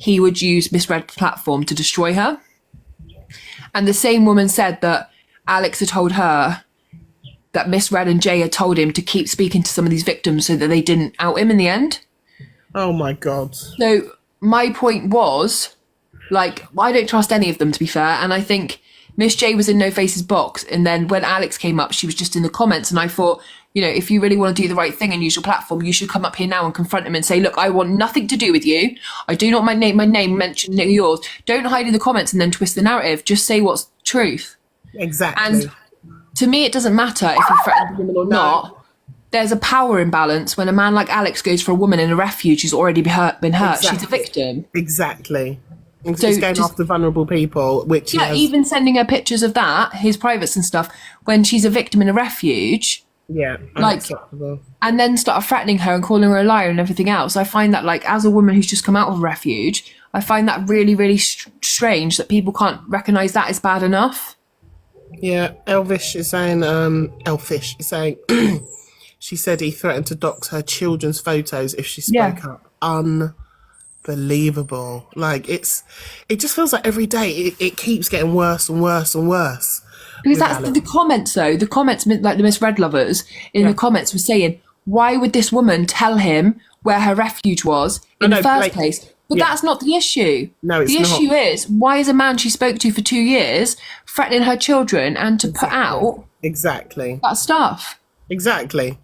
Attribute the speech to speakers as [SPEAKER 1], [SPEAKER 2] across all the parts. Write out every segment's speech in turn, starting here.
[SPEAKER 1] he would use Miss Red's platform to destroy her. And the same woman said that Alex had told her that Miss Red and Jay had told him to keep speaking to some of these victims so that they didn't out him in the end.
[SPEAKER 2] Oh my God.
[SPEAKER 1] So my point was, like, I don't trust any of them, to be fair. And I think Miss J was in No Face's box. And then when Alex came up, she was just in the comments. And I thought, you know, if you really want to do the right thing and use your platform, you should come up here now and confront him and say, look, I want nothing to do with you. I do not want my name mentioned yours. Don't hide in the comments and then twist the narrative. Just say what's truth.
[SPEAKER 2] Exactly.
[SPEAKER 1] And to me, it doesn't matter if he threatened a woman or not. There's a power imbalance when a man like Alex goes for a woman in a refuge who's already been hurt. Exactly. She's a victim.
[SPEAKER 2] Exactly.
[SPEAKER 1] So
[SPEAKER 2] he's going after vulnerable people, which
[SPEAKER 1] even sending her pictures of that, his privates and stuff, when she's a victim in a refuge.
[SPEAKER 2] Yeah, unacceptable.
[SPEAKER 1] And then start threatening her and calling her a liar and everything else. I find that, like, as a woman who's just come out of a refuge, I find that really, really strange that people can't recognise that as bad enough.
[SPEAKER 2] Yeah, Elfish is saying, she said he threatened to dox her children's photos if she spoke up. Unbelievable. Like, it just feels like every day it keeps getting worse and worse and worse.
[SPEAKER 1] Because that's the comments, though. The comments, like the Miss Red lovers in the comments were saying, why would this woman tell him where her refuge was in the first place? But that's not the issue.
[SPEAKER 2] No, it's not.
[SPEAKER 1] The issue is, why is a man she spoke to for 2 years threatening her children and to put out that stuff?
[SPEAKER 2] Exactly.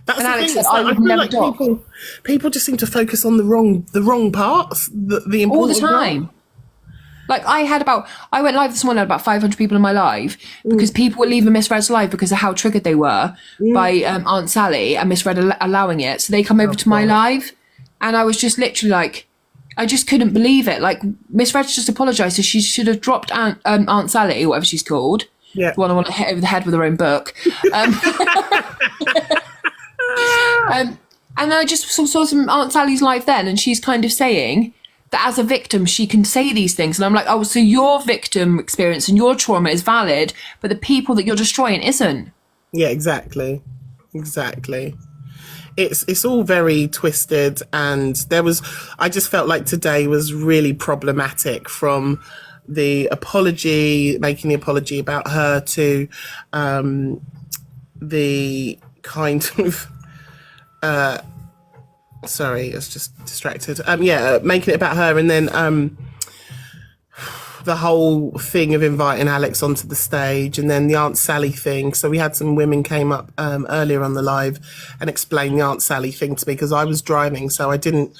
[SPEAKER 2] That's
[SPEAKER 1] and
[SPEAKER 2] the
[SPEAKER 1] Alex
[SPEAKER 2] thing.
[SPEAKER 1] said, I
[SPEAKER 2] feel like people just seem to focus on the wrong parts, the important
[SPEAKER 1] all the time. Like, I went live this morning, had about 500 people in my live because people were leaving Miss Red's live because of how triggered they were by Aunt Sally and Miss Red allowing it. So they come over to my live, and I was just literally like, I just couldn't believe it. Like, Miss Red's just apologised, so she should have dropped Aunt Sally, whatever she's called. Yeah. The one I want to hit over the head with her own book. And then I just saw some Aunt Sally's live then, and she's kind of saying that as a victim, she can say these things. And I'm like, oh, so your victim experience and your trauma is valid, but the people that you're destroying isn't.
[SPEAKER 2] Yeah, exactly. It's all very twisted, and I just felt like today was really problematic, from the apology, making the apology about her, to the kind of sorry, I was just distracted. Making it about her, and then the whole thing of inviting Alex onto the stage, and then the Aunt Sally thing. So we had some women came up earlier on the live and explained the Aunt Sally thing to me, because I was driving, so I didn't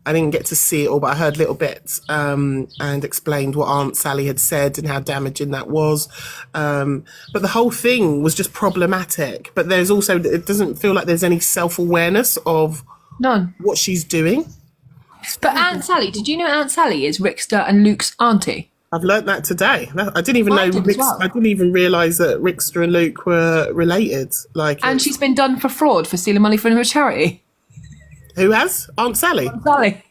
[SPEAKER 2] get to see it all, but I heard little bits and explained what Aunt Sally had said and how damaging that was. But the whole thing was just problematic. But there's also, it doesn't feel like there's any self-awareness of what she's doing.
[SPEAKER 1] But Aunt Sally, did you know Aunt Sally is Rickster and Luke's auntie?
[SPEAKER 2] I've learnt that today. I didn't even know. I didn't even realise that Rickster and Luke were related. And
[SPEAKER 1] she's been done for fraud for stealing money from a charity.
[SPEAKER 2] Who has? Aunt Sally?
[SPEAKER 1] Aunt Sally.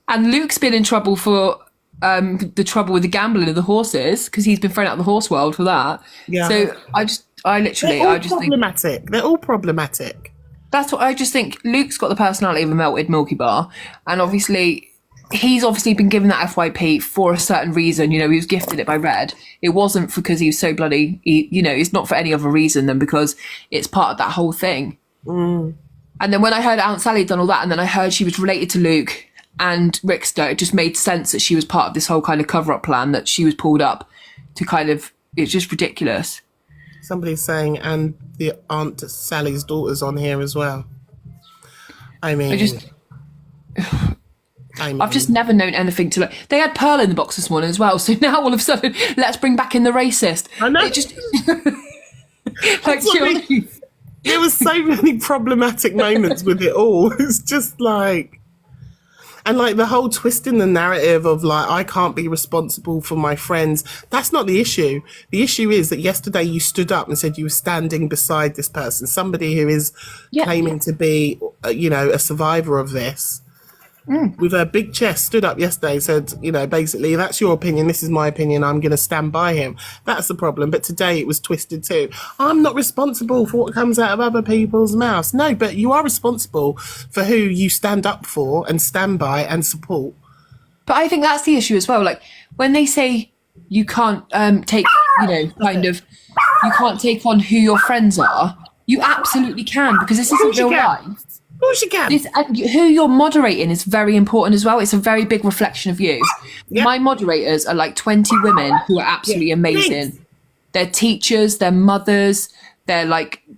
[SPEAKER 1] And Luke's been in trouble for the trouble with the gambling of the horses, because he's been thrown out of the horse world for that. Yeah. So I just
[SPEAKER 2] problematic.
[SPEAKER 1] think
[SPEAKER 2] they're all problematic.
[SPEAKER 1] That's what I just think. Luke's got the personality of a melted Milky Bar, and obviously he's been given that FYP for a certain reason. You know, he was gifted it by Red. It wasn't because he was so bloody. It's not for any other reason than because it's part of that whole thing. And then when I heard Aunt Sally had done all that, and then I heard she was related to Luke and Rickster, it just made sense that she was part of this whole kind of cover-up plan that she was pulled up to kind of... It's just ridiculous.
[SPEAKER 2] Somebody's saying, and the Aunt Sally's daughter's on here as well.
[SPEAKER 1] I've just never known anything to... They had Pearl in the box this morning as well, so now all of a sudden, let's bring back in the racist.
[SPEAKER 2] I know.
[SPEAKER 1] It just...
[SPEAKER 2] There was so many problematic moments with it all. It's just like... And like the whole twist in the narrative of like, I can't be responsible for my friends. That's not the issue. The issue is that yesterday you stood up and said you were standing beside this person, somebody who is claiming to be, a survivor of this. with her big chest, stood up yesterday, said, you know, basically, that's your opinion, this is my opinion, I'm going to stand by him. That's the problem. But today it was twisted too. I'm not responsible for what comes out of other people's mouths. No, but you are responsible for who you stand up for and stand by and support.
[SPEAKER 1] But I think that's the issue as well. Like when they say you can't take, you know, kind of, you can't take on who your friends are. You absolutely can, because this isn't real life.
[SPEAKER 2] Of course you can.
[SPEAKER 1] This, and who you're moderating is very important as well. It's a very big reflection of you.
[SPEAKER 2] Yeah.
[SPEAKER 1] My moderators are like 20 women who are absolutely amazing. They're teachers, they're mothers, they're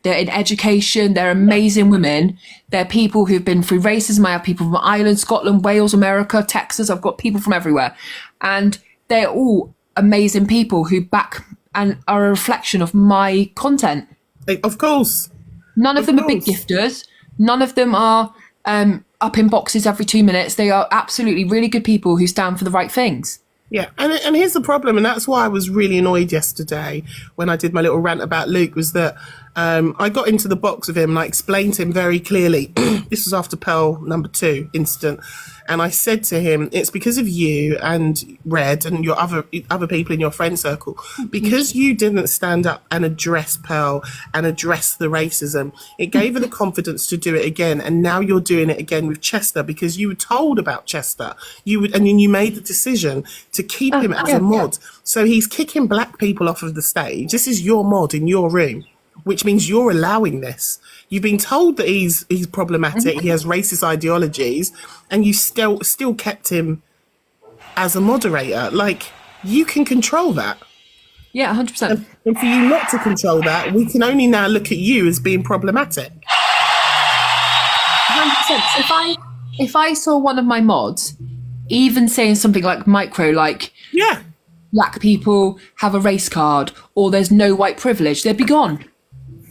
[SPEAKER 1] in education, they're amazing women. They're people who've been through racism. I have people from Ireland, Scotland, Wales, America, Texas. I've got people from everywhere. And they're all amazing people who back and are a reflection of my content.
[SPEAKER 2] Of course.
[SPEAKER 1] None of them are big gifters. None of them are up in boxes every 2 minutes. They are absolutely really good people who stand for the right things.
[SPEAKER 2] Yeah, and here's the problem, and that's why I was really annoyed yesterday when I did my little rant about Luke, was that I got into the box with him and I explained to him very clearly, this was after Pearl number 2 incident, and I said to him, it's because of you and Red and your other people in your friend circle, because you didn't stand up and address Pearl and address the racism, it gave her the confidence to do it again, and now you're doing it again with Chester because you were told about Chester, and then you made the decision to keep him as a mod. So he's kicking black people off of the stage. This is your mod in your room, which means you're allowing this. You've been told that he's problematic, he has racist ideologies, and you still kept him as a moderator. Like, you can control that.
[SPEAKER 1] Yeah, 100%.
[SPEAKER 2] And for you not to control that, we can only now look at you as being problematic.
[SPEAKER 1] 100%. If I saw one of my mods even saying something like micro, like black people have a race card or there's no white privilege, they'd be gone.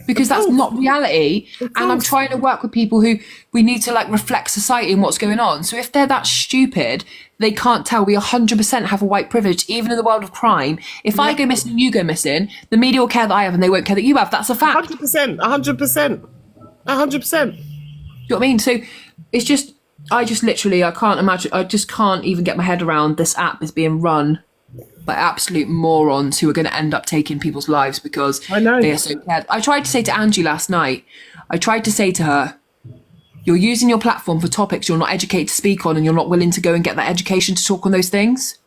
[SPEAKER 1] Because that's not reality. And I'm trying to work with people who we need to like reflect society and what's going on. So if they're that stupid, they can't tell we 100% have a white privilege, even in the world of crime. If I go missing and you go missing, the media will care that I have and they won't care that you have. That's a fact.
[SPEAKER 2] 100%. 100%. 100%.
[SPEAKER 1] Do you know what I mean? So it's just, I can't imagine, I just can't even get my head around this app is being run by absolute morons who are going to end up taking people's lives because they are so scared. I tried to say to Angie last night, I tried to say to her, you're using your platform for topics you're not educated to speak on and you're not willing to go and get that education to talk on those things.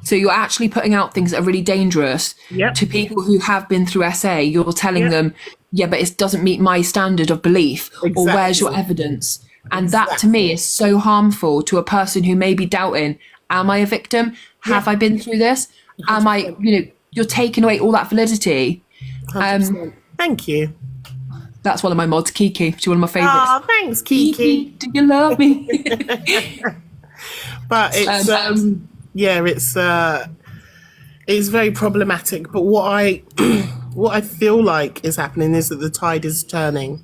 [SPEAKER 1] So you're actually putting out things that are really dangerous to people who have been through SA. You're telling them, but it doesn't meet my standard of belief or where's your evidence? And that to me is so harmful to a person who may be doubting, am I a victim? Have I been through this? Am I, you're taking away all that validity.
[SPEAKER 2] Thank you.
[SPEAKER 1] That's one of my mods, Kiki. She's one of my favourites.
[SPEAKER 2] Oh, thanks, Kiki.
[SPEAKER 1] Do you love me?
[SPEAKER 2] But it's it's very problematic. But what I feel like is happening is that the tide is turning,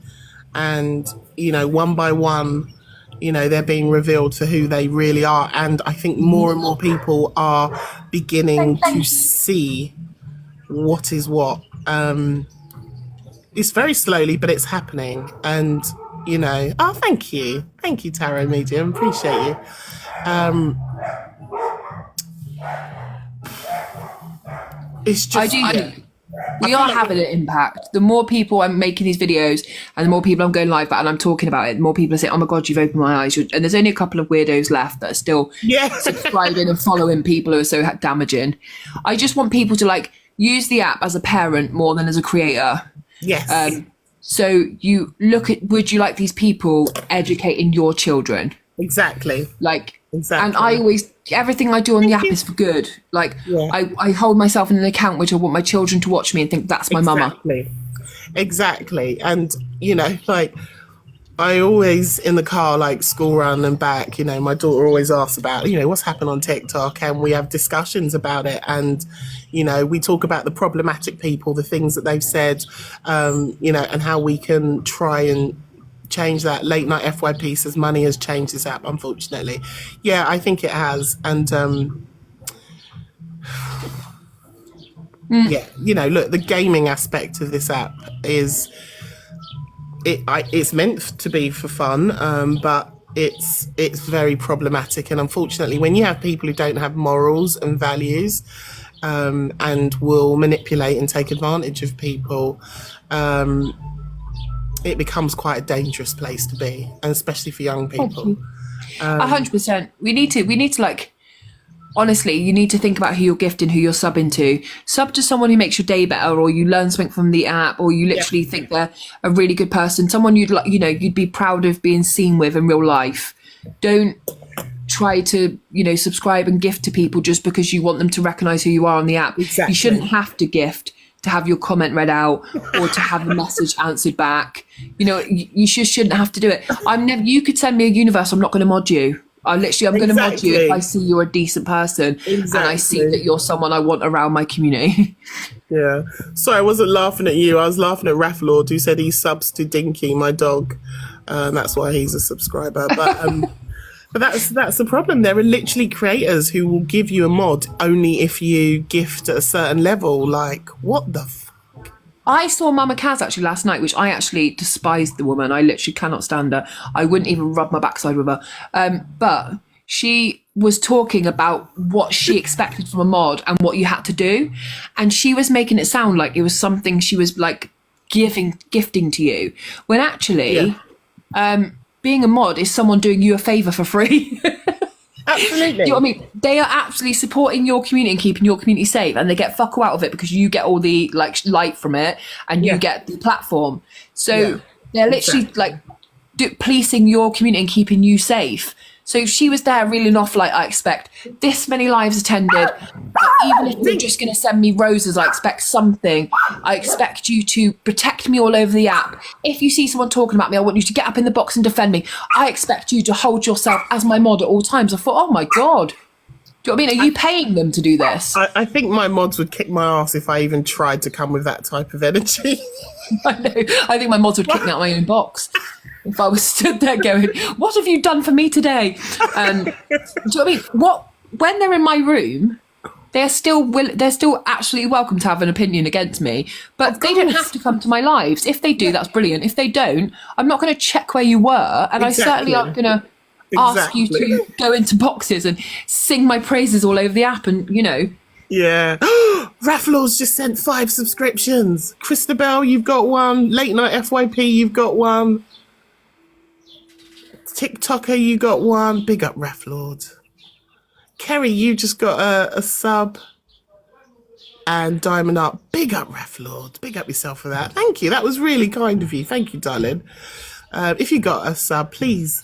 [SPEAKER 2] and one by one, they're being revealed for who they really are. And I think more and more people are beginning to see what is what. It's very slowly, but it's happening. And, thank you. Thank you, Tarot Medium. Appreciate you. It's just...
[SPEAKER 1] I do think we are having an impact. The more people I'm making these videos and the more people I'm going live at and I'm talking about it, the more people are saying, oh my God, you've opened my eyes. And there's only a couple of weirdos left that are still subscribing and following people who are so damaging. I just want people to use the app as a parent more than as a creator.
[SPEAKER 2] Yes.
[SPEAKER 1] So you look at, would you like these people educating your children?
[SPEAKER 2] Exactly.
[SPEAKER 1] Exactly. And I always, everything I do on the app is for good. I hold myself in an account which I want my children to watch me and think that's my mama.
[SPEAKER 2] Exactly. And, I always, in the car, school run and back, my daughter always asks about, what's happened on TikTok, and we have discussions about it. And, we talk about the problematic people, the things that they've said, and how we can try and change that. Late Night FYP says money has changed this app, unfortunately. Yeah, I think it has. And, look, the gaming aspect of this app is... It's meant to be for fun, but it's very problematic. And unfortunately, when you have people who don't have morals and values, and will manipulate and take advantage of people, it becomes quite a dangerous place to be, and especially for young people.
[SPEAKER 1] 100%. We need to like, honestly, you need to think about who you're gifting, who you're subbing to. Sub to someone who makes your day better, or you learn something from the app, or you literally think they're a really good person, someone you'd like, you'd be proud of being seen with in real life. Don't try to, subscribe and gift to people just because you want them to recognize who you are on the app.
[SPEAKER 2] Exactly.
[SPEAKER 1] You shouldn't have to gift to have your comment read out or to have a message answered back. You just shouldn't have to do it. You could send me a universe, I'm not going to mod you. I'm going to mod you if I see you're a decent person and I see that you're someone I want around my community.
[SPEAKER 2] Yeah. Sorry, I wasn't laughing at you. I was laughing at Raf Lord, who said he subs to Dinky, my dog. That's why he's a subscriber. But that's the problem. There are literally creators who will give you a mod only if you gift at a certain level. Like, what the fuck?
[SPEAKER 1] I saw Mama Kaz actually last night, which I actually despised the woman. I literally cannot stand her. I wouldn't even rub my backside with her. But she was talking about what she expected from a mod and what you had to do. And she was making it sound like it was something she was like gifting to you. When actually... being a mod is someone doing you a favour for free.
[SPEAKER 2] Absolutely.
[SPEAKER 1] Do you know what I mean? They are actually supporting your community and keeping your community safe, and they get fuck all out of it because you get all the light from it and you get the platform. So they're literally policing your community and keeping you safe. So she was there reeling off I expect this many lives attended. Even if you're just going to send me roses, I expect something. I expect you to protect me all over the app. If you see someone talking about me, I want you to get up in the box and defend me. I expect you to hold yourself as my mod at all times. I thought, oh my God. Do you know what I mean? Are you paying them to do this?
[SPEAKER 2] I think my mods would kick my ass if I even tried to come with that type of energy.
[SPEAKER 1] I know. I think my mods would kick me out of my own box if I was stood there going, what have you done for me today? Do you know what I mean? When they're in my room, they're still absolutely welcome to have an opinion against me, but they don't have to come to my lives. If they do, that's brilliant. If they don't, I'm not going to check where you were, and I certainly aren't going to ask you to go into boxes and sing my praises all over the app and,
[SPEAKER 2] Yeah. Rafflor's just sent 5 subscriptions. Christabel, you've got one. Late Night FYP, you've got one. TikToker, you got one. Big up Rafflord. Kerry, you just got a sub. And Diamond Up, big up Rafflord. Big up yourself for that. Thank you. That was really kind of you. Thank you, darling. If you got a sub, please,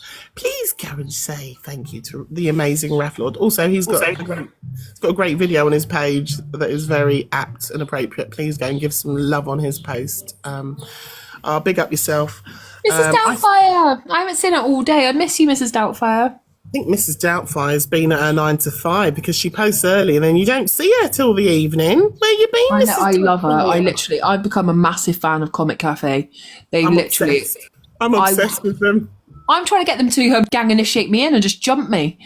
[SPEAKER 2] Karen, say thank you to the amazing Rafflord. Also, he's got a great video on his page that is very apt and appropriate. Please go and give some love on his post. I'll big up yourself.
[SPEAKER 1] Mrs. Doubtfire. I haven't seen her all day. I miss you, Mrs. Doubtfire.
[SPEAKER 2] I think Mrs. Doubtfire's been at her 9 to 5 because she posts early and then you don't see her till the evening. Where you been, Mrs.
[SPEAKER 1] I love her. I've become a massive fan of Comet Cafe.
[SPEAKER 2] I'm obsessed with them.
[SPEAKER 1] I'm trying to get them to gang initiate me in and just jump me.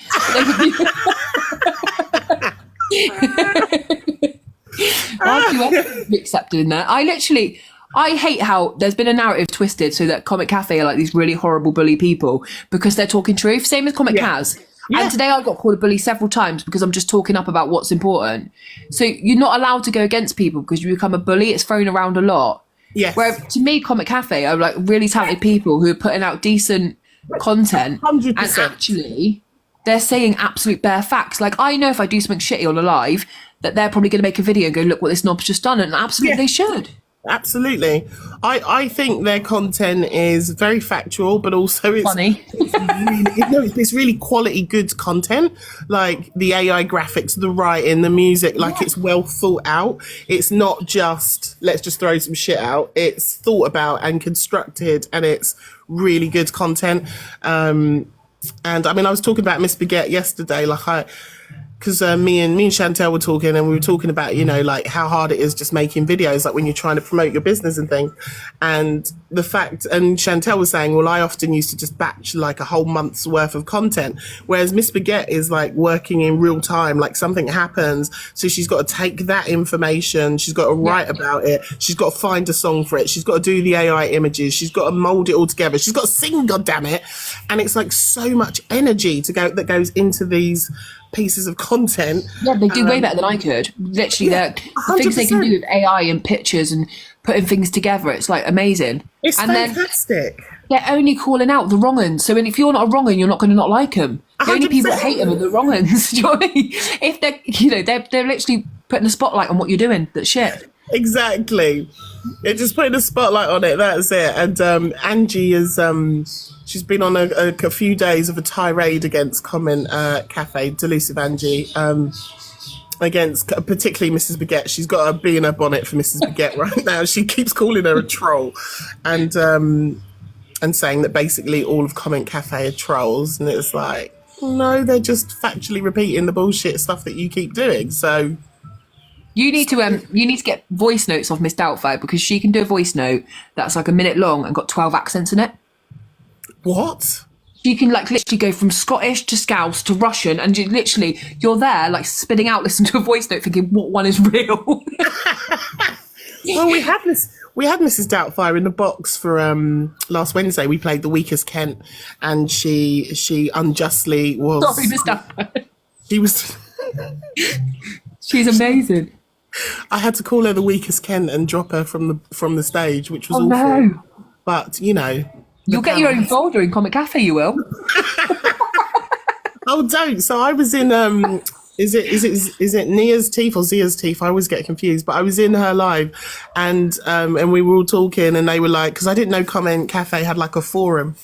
[SPEAKER 1] I'd do anything to be accepted in there. I hate how there's been a narrative twisted so that Comet Cafe are like these really horrible bully people because they're talking truth. Same as Comet Kaz. Yeah. And today I got called a bully several times because I'm just talking up about what's important. So you're not allowed to go against people because you become a bully. It's thrown around a lot.
[SPEAKER 2] Yes.
[SPEAKER 1] Where to me, Comet Cafe are like really talented people who are putting out decent content.
[SPEAKER 2] 100%.
[SPEAKER 1] And actually, they're saying absolute bare facts. Like, I know if I do something shitty on a live, that they're probably going to make a video and go, look what this knob's just done. And absolutely they should.
[SPEAKER 2] Absolutely. I think their content is very factual, but also it's
[SPEAKER 1] funny.
[SPEAKER 2] It's really quality, good content. Like the AI graphics, the writing, the music, it's well thought out. It's not just, let's just throw some shit out. It's thought about and constructed, and it's really good content. And I mean, I was talking about Miss Baguette yesterday. because me and Chantel were talking, and we were talking about, you know, like how hard it is just making videos, like when you're trying to promote your business and things. And the fact, and Chantel was saying, well, I often used to just batch like a whole month's worth of content, whereas Miss Baguette is like working in real time, like something happens, so she's got to take that information, she's got to write about it, she's got to find a song for it, she's got to do the AI images, she's got to mold it all together, she's got to sing, god damn it. And it's like so much energy that goes into these pieces of content.
[SPEAKER 1] Yeah, they do way better than I could. Literally, the things they can do with AI and pictures and putting things together, it's like amazing.
[SPEAKER 2] It's
[SPEAKER 1] and
[SPEAKER 2] fantastic.
[SPEAKER 1] Then they're only calling out the wrong uns. So if you're not a wrun, you're not going to not like them. The only people that hate them are the wrong uns. Do you know what I mean? If they're, you know, they're literally putting a spotlight on what you're doing. That's shit.
[SPEAKER 2] Exactly. It just putting a spotlight on it. That's it. And Angie is she's been on a few days of a tirade against Comet Cafe, Delusive Angie, against particularly Mrs. Baguette. She's got a bee in her bonnet for Mrs. Baguette right now. She keeps calling her a troll, and saying that basically all of Comet Cafe are trolls. And it's like, no, they're just factually repeating the bullshit stuff that you keep doing. So
[SPEAKER 1] you need to get voice notes of Miss Doubtfire, because she can do a voice note that's like a minute long and got 12 accents in it.
[SPEAKER 2] What?
[SPEAKER 1] You can like literally go from Scottish to Scouse to Russian, and you're there like spitting out, listening to a voice note, thinking what one is real.
[SPEAKER 2] Well, we had Mrs. Doubtfire in the box for last Wednesday. We played the weakest Kent, and she unjustly was.
[SPEAKER 1] Sorry, Miss Doubtfire.
[SPEAKER 2] She was.
[SPEAKER 1] She's amazing.
[SPEAKER 2] I had to call her the weakest Kent and drop her from the stage, which was awful.
[SPEAKER 1] No.
[SPEAKER 2] But you know.
[SPEAKER 1] You'll get your own folder in Comet Cafe, you will.
[SPEAKER 2] Oh, don't. So I was in is it Nia's Teeth or Zia's Teeth? I always get confused, but I was in her live, and we were all talking, and they were like, because I didn't know Comet Cafe had like a forum,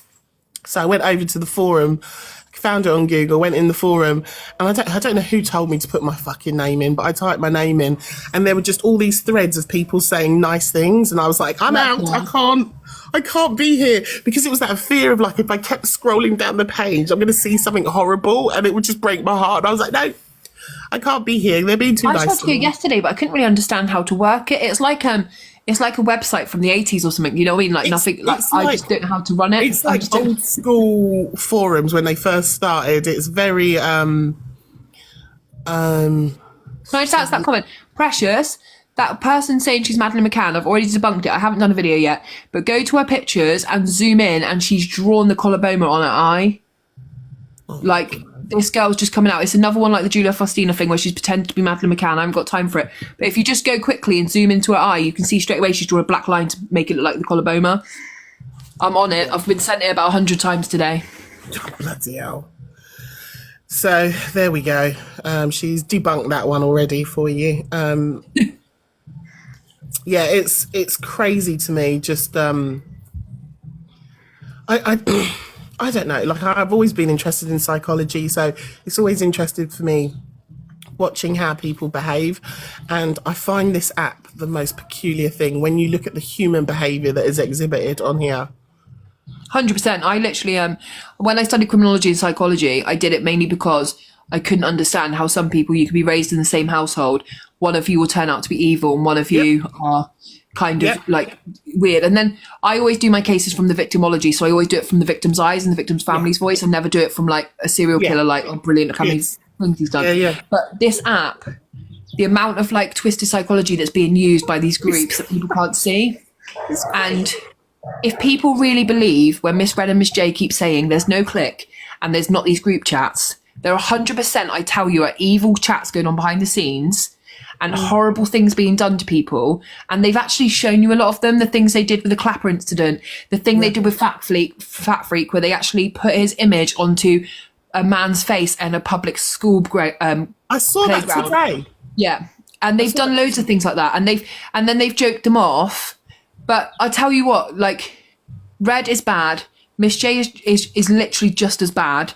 [SPEAKER 2] so I went over to the forum, found it on Google, went in the forum, and I don't know who told me to put my fucking name in, but I typed my name in, and there were just all these threads of people saying nice things, and I was like, I'm out. I can't be here, because it was that fear of like, if I kept scrolling down the page, I'm going to see something horrible and it would just break my heart. And I was like, no, I can't be here. They're being too nice.
[SPEAKER 1] I tried to go yesterday, but I couldn't really understand how to work it. It's like a website from the 80s or something. You know what I mean? Like nothing. Like I just don't know how to run it.
[SPEAKER 2] It's like old school forums when they first started. It's very
[SPEAKER 1] Can I just ask that comment? Precious. That person saying she's Madeleine McCann, I've already debunked it. I haven't done a video yet. But go to her pictures and zoom in, and she's drawn the coloboma on her eye. Like, this girl's just coming out. It's another one like the Julia Faustina thing where she's pretending to be Madeleine McCann. I haven't got time for it. But if you just go quickly and zoom into her eye, you can see straight away she's drawn a black line to make it look like the coloboma. I'm on it. I've been sent it about 100 times today.
[SPEAKER 2] Oh, bloody hell. So, there we go. She's debunked that one already for you. Yeah, it's crazy to me. Just I don't know. Like, I've always been interested in psychology, so it's always interested for me watching how people behave. And I find this app the most peculiar thing when you look at the human behaviour that is exhibited on here.
[SPEAKER 1] 100%. I literally, when I studied criminology and psychology, I did it mainly because I couldn't understand how some people, you could be raised in the same household, one of you will turn out to be evil and one of you are kind of like weird. And then I always do my cases from the victimology, so I always do it from the victim's eyes and the victim's family's voice. I never do it from like a serial killer, like, oh, brilliant, look how many things he's done. But this app, the amount of like twisted psychology that's being used by these groups that people can't see. And if people really believe when Miss Red and Miss J keep saying there's no click and there's not these group chats, there are 100%, I tell you, are evil chats going on behind the scenes and horrible things being done to people. And they've actually shown you a lot of them. The things they did with the Clapper incident, the thing they did with Fat Freak, where they actually put his image onto a man's face in a public school
[SPEAKER 2] I saw
[SPEAKER 1] playground.
[SPEAKER 2] that today.
[SPEAKER 1] Yeah. And they've done loads of things like that. And then they've joked them off. But I tell you what, like, Red is bad. Miss J is literally just as bad.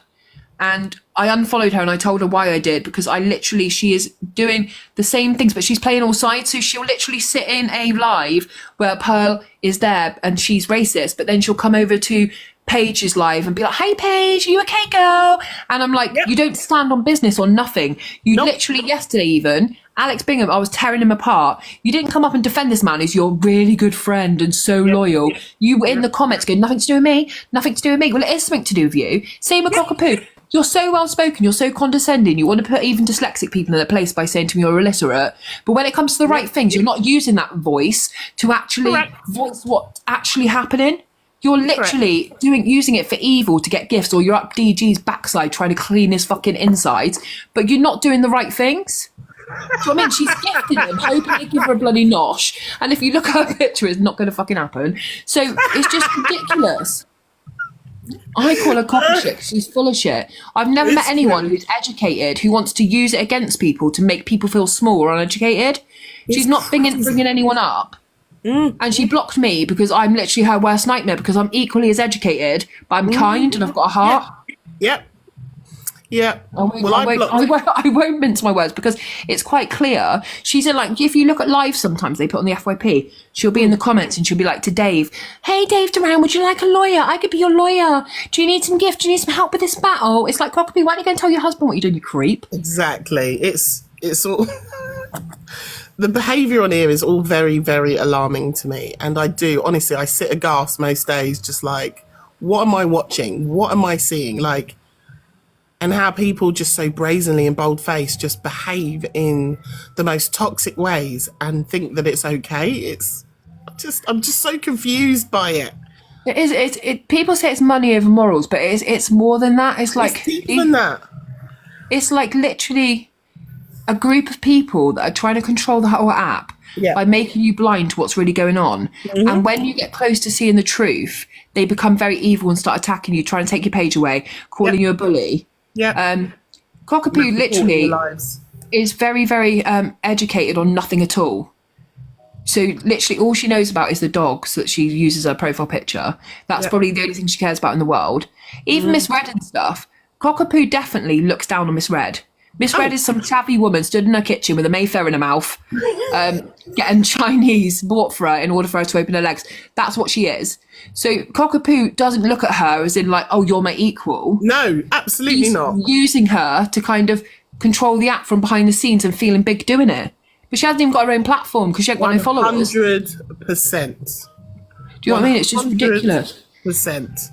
[SPEAKER 1] And I unfollowed her and I told her why I did, because she is doing the same things, but she's playing all sides. So she'll literally sit in a live where Pearl is there and she's racist, but then she'll come over to Paige is live and be like, "Hey Paige, are you okay, girl?" And I'm like, you don't stand on business or nothing. You literally, yesterday even, Alex Bingham, I was tearing him apart. You didn't come up and defend this man who's your really good friend and so loyal. You were in the comments going, "Nothing to do with me, nothing to do with me." Well, it is something to do with you. Same with Cockapoo. You're so well spoken, you're so condescending. You want to put even dyslexic people in their place by saying to me you're illiterate. But when it comes to the right things, you're not using that voice to actually voice what's actually happening. You're literally using it for evil to get gifts, or you're up DG's backside trying to clean his fucking insides, but you're not doing the right things. Do you know what I mean? She's gifting him, hoping they give her a bloody nosh. And if you look at her picture, it's not going to fucking happen. So it's just ridiculous. I call her copper shit 'cause she's full of shit. I've never met anyone who's educated who wants to use it against people to make people feel small or uneducated. She's not bringing anyone up. And she blocked me because I'm literally her worst nightmare, because I'm equally as educated, but I'm kind and I've got a heart.
[SPEAKER 2] Yep. Yeah.
[SPEAKER 1] I won't mince my words because it's quite clear. She's in, like, if you look at live sometimes they put on the FYP, she'll be in the comments and she'll be like to Dave, "Hey Dave Duran, would you like a lawyer? I could be your lawyer. Do you need some gift? Do you need some help with this battle?" It's like, Cockapoo, why don't you go and tell your husband what you're doing, you creep?
[SPEAKER 2] Exactly. It's all the behaviour on here is all very, very alarming to me. And I do, honestly, I sit aghast most days, just like, what am I watching? What am I seeing? Like, and how people just so brazenly and bold-faced just behave in the most toxic ways and think that it's okay. I'm just so confused by it.
[SPEAKER 1] It is. People say it's money over morals, but it's more than that. It's like
[SPEAKER 2] deeper than that.
[SPEAKER 1] It's like literally a group of people that are trying to control the whole app by making you blind to what's really going on. And when you get close to seeing the truth, they become very evil and start attacking you, trying to take your page away, calling you a bully. Cockapoo literally is very, very educated on nothing at all. So literally all she knows about is the dogs that she uses her profile picture. That's probably the only thing she cares about in the world. Even Miss Red and stuff, Cockapoo definitely looks down on Miss Red. Miss Red is some savvy woman stood in her kitchen with a Mayfair in her mouth, getting Chinese bought for her in order for her to open her legs. That's what she is. So Cockapoo doesn't look at her as in like, "Oh, you're my equal."
[SPEAKER 2] No, absolutely not.
[SPEAKER 1] Using her to kind of control the app from behind the scenes and feeling big doing it. But she hasn't even got her own platform because she hasn't got no followers.
[SPEAKER 2] 100%.
[SPEAKER 1] Do you know what I mean? It's just ridiculous.
[SPEAKER 2] 100%.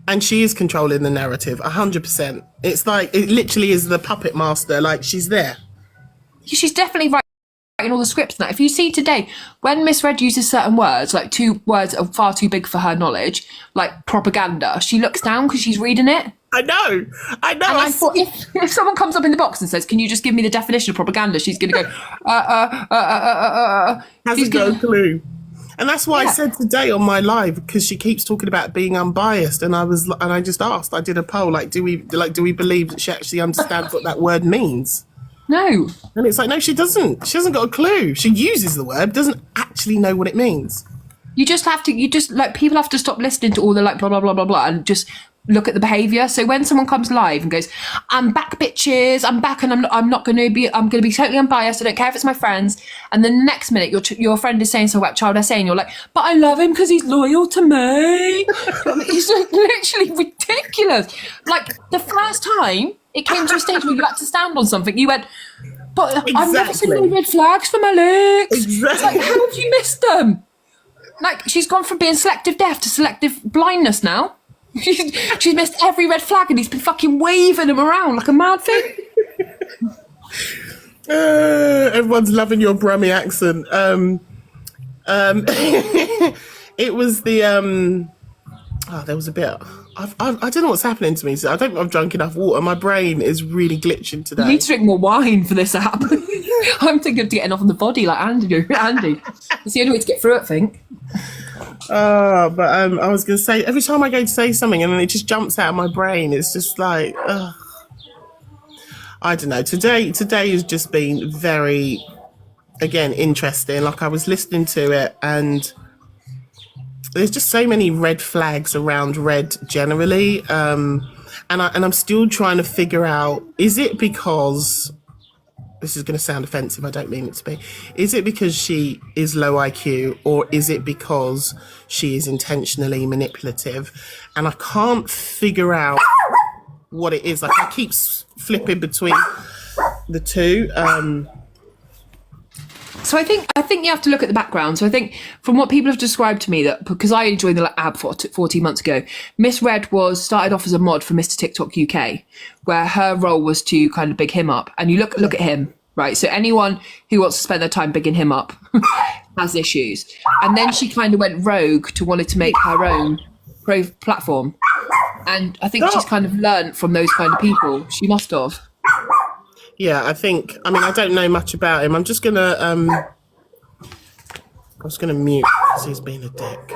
[SPEAKER 2] And she is controlling the narrative, 100%. It's like, it literally is the puppet master. Like, she's there.
[SPEAKER 1] She's definitely writing all the scripts and that. If you see today, when Miss Red uses certain words, like 2 words are far too big for her knowledge, like propaganda, she looks down because she's reading it.
[SPEAKER 2] I know.
[SPEAKER 1] And I thought, if someone comes up in the box and says, "Can you just give me the definition of propaganda?" she's going to go,
[SPEAKER 2] Hasn't got a clue. And that's why I said today on my live, because she keeps talking about being unbiased, and I just asked, I did a poll, like, do we believe that she actually understands what that word means?
[SPEAKER 1] No.
[SPEAKER 2] And it's like, no, she doesn't. She hasn't got a clue. She uses the word, doesn't actually know what it means.
[SPEAKER 1] People have to stop listening to all the like blah blah blah blah blah and just look at the behavior. So when someone comes live and goes, "I'm back, bitches, I'm back, and I'm going to be totally unbiased, I don't care if it's my friends," and the next minute your friend is saying something about child essay and you're like, "But I love him because he's loyal to me." It's like literally ridiculous. Like the first time it came to a stage where you had to stand on something, you went, "But I've never seen any red flags for my legs."
[SPEAKER 2] Exactly.
[SPEAKER 1] It's like, how have you missed them? Like, she's gone from being selective deaf to selective blindness now. She's missed every red flag and he's been fucking waving them around like a mad thing.
[SPEAKER 2] Everyone's loving your Brummie accent. It was the there was a bit. I don't know what's happening to me. So I don't think I've drunk enough water. My brain is really glitching today.
[SPEAKER 1] You need to drink more wine for this app. I'm thinking of getting off on the body like Andy. It's the only way to get through it, I think.
[SPEAKER 2] I was going to say, every time I go to say something and then it just jumps out of my brain, it's just like, I don't know. Today has just been very, again, interesting. Like, I was listening to it and there's just so many red flags around Red generally. And I'm still trying to figure out, is it because this is going to sound offensive, I don't mean it to be, is it because she is low IQ, or is it because she is intentionally manipulative? And I can't figure out what it is. Like, I keep flipping between the two.
[SPEAKER 1] So I think you have to look at the background. So I think from what people have described to me, that because I joined the app 14 months ago, Miss Red started off as a mod for Mr. TikTok UK, where her role was to kind of big him up. And you look at him, right? So anyone who wants to spend their time bigging him up has issues. And then she kind of went rogue to wanted to make her own pro platform. And I think she's kind of learned from those kind of people. She must have.
[SPEAKER 2] Yeah, I don't know much about him. I'm just gonna mute because he's being a dick.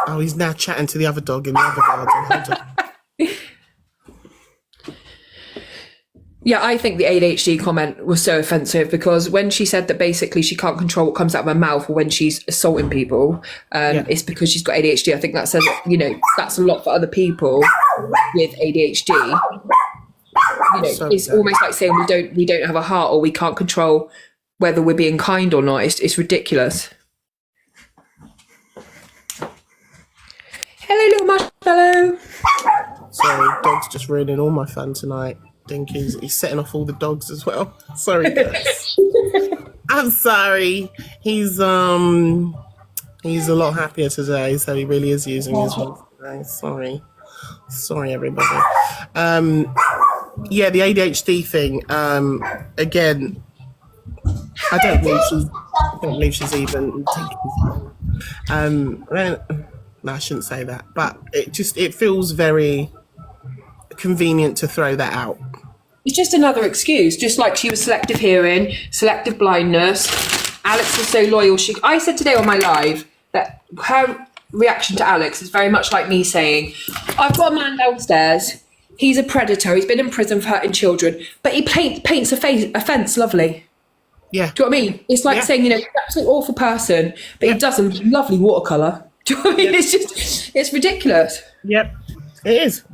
[SPEAKER 2] Oh, he's now chatting to the other dog in the other garden. Hold on.
[SPEAKER 1] Yeah, I think the ADHD comment was so offensive, because when she said that basically she can't control what comes out of her mouth or when she's assaulting people, it's because she's got ADHD. I think that says, that's a lot for other people with ADHD. It's almost like saying we don't have a heart, or we can't control whether we're being kind or not. It's ridiculous. Hello, little marshmallow.
[SPEAKER 2] Sorry, dog's just ruining all my fun tonight. Dinky's he's setting off all the dogs as well. Sorry, guys. I'm sorry. He's a lot happier today, so he really is using his voice today. Sorry, everybody. Yeah, the ADHD thing. Again, I don't believe she's even no, I shouldn't say that, but it feels very convenient to throw that out.
[SPEAKER 1] It's just another excuse, just like she was selective hearing, selective blindness. Alex was so loyal. I said today on my live that her reaction to Alex is very much like me saying, I've got a man downstairs. He's a predator. He's been in prison for hurting children, but he paints a fence lovely.
[SPEAKER 2] Yeah.
[SPEAKER 1] Do you know what I mean? It's like saying, he's an absolutely awful person, but he does a lovely watercolour. Do you know what I mean? It's ridiculous.
[SPEAKER 2] Yep, it is.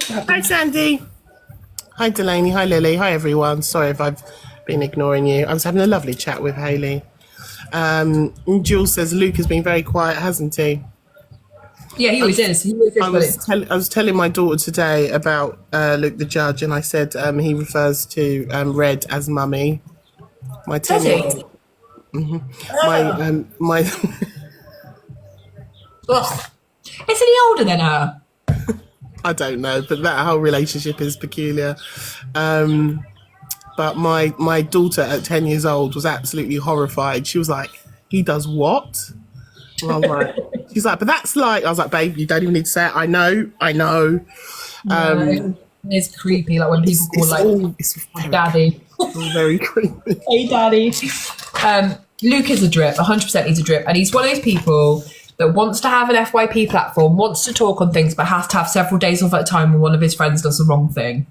[SPEAKER 2] Hi, Sandy. Hi, Delaney. Hi, Lily. Hi, everyone. Sorry if I've been ignoring you. I was having a lovely chat with Hayley. Jules says Luke has been very quiet, hasn't he?
[SPEAKER 1] Yeah, he always is.
[SPEAKER 2] I was telling my daughter today about Luke the Judge, and I said he refers to Red as Mummy. My 10-year-old. Mm-hmm. My
[SPEAKER 1] Isn't he older than her?
[SPEAKER 2] I don't know, but that whole relationship is peculiar. But my daughter at 10 years old was absolutely horrified. She was like, he does what? And I was like, she's like, but that's like, I was like, babe, you don't even need to say it. I know.
[SPEAKER 1] It's creepy, like when people call
[SPEAKER 2] it's
[SPEAKER 1] daddy.
[SPEAKER 2] Very creepy.
[SPEAKER 1] Hey, daddy. Luke is a drip, 100% he's a drip. And he's one of those people that wants to have an FYP platform, wants to talk on things, but has to have several days off at a time when one of his friends does the wrong thing.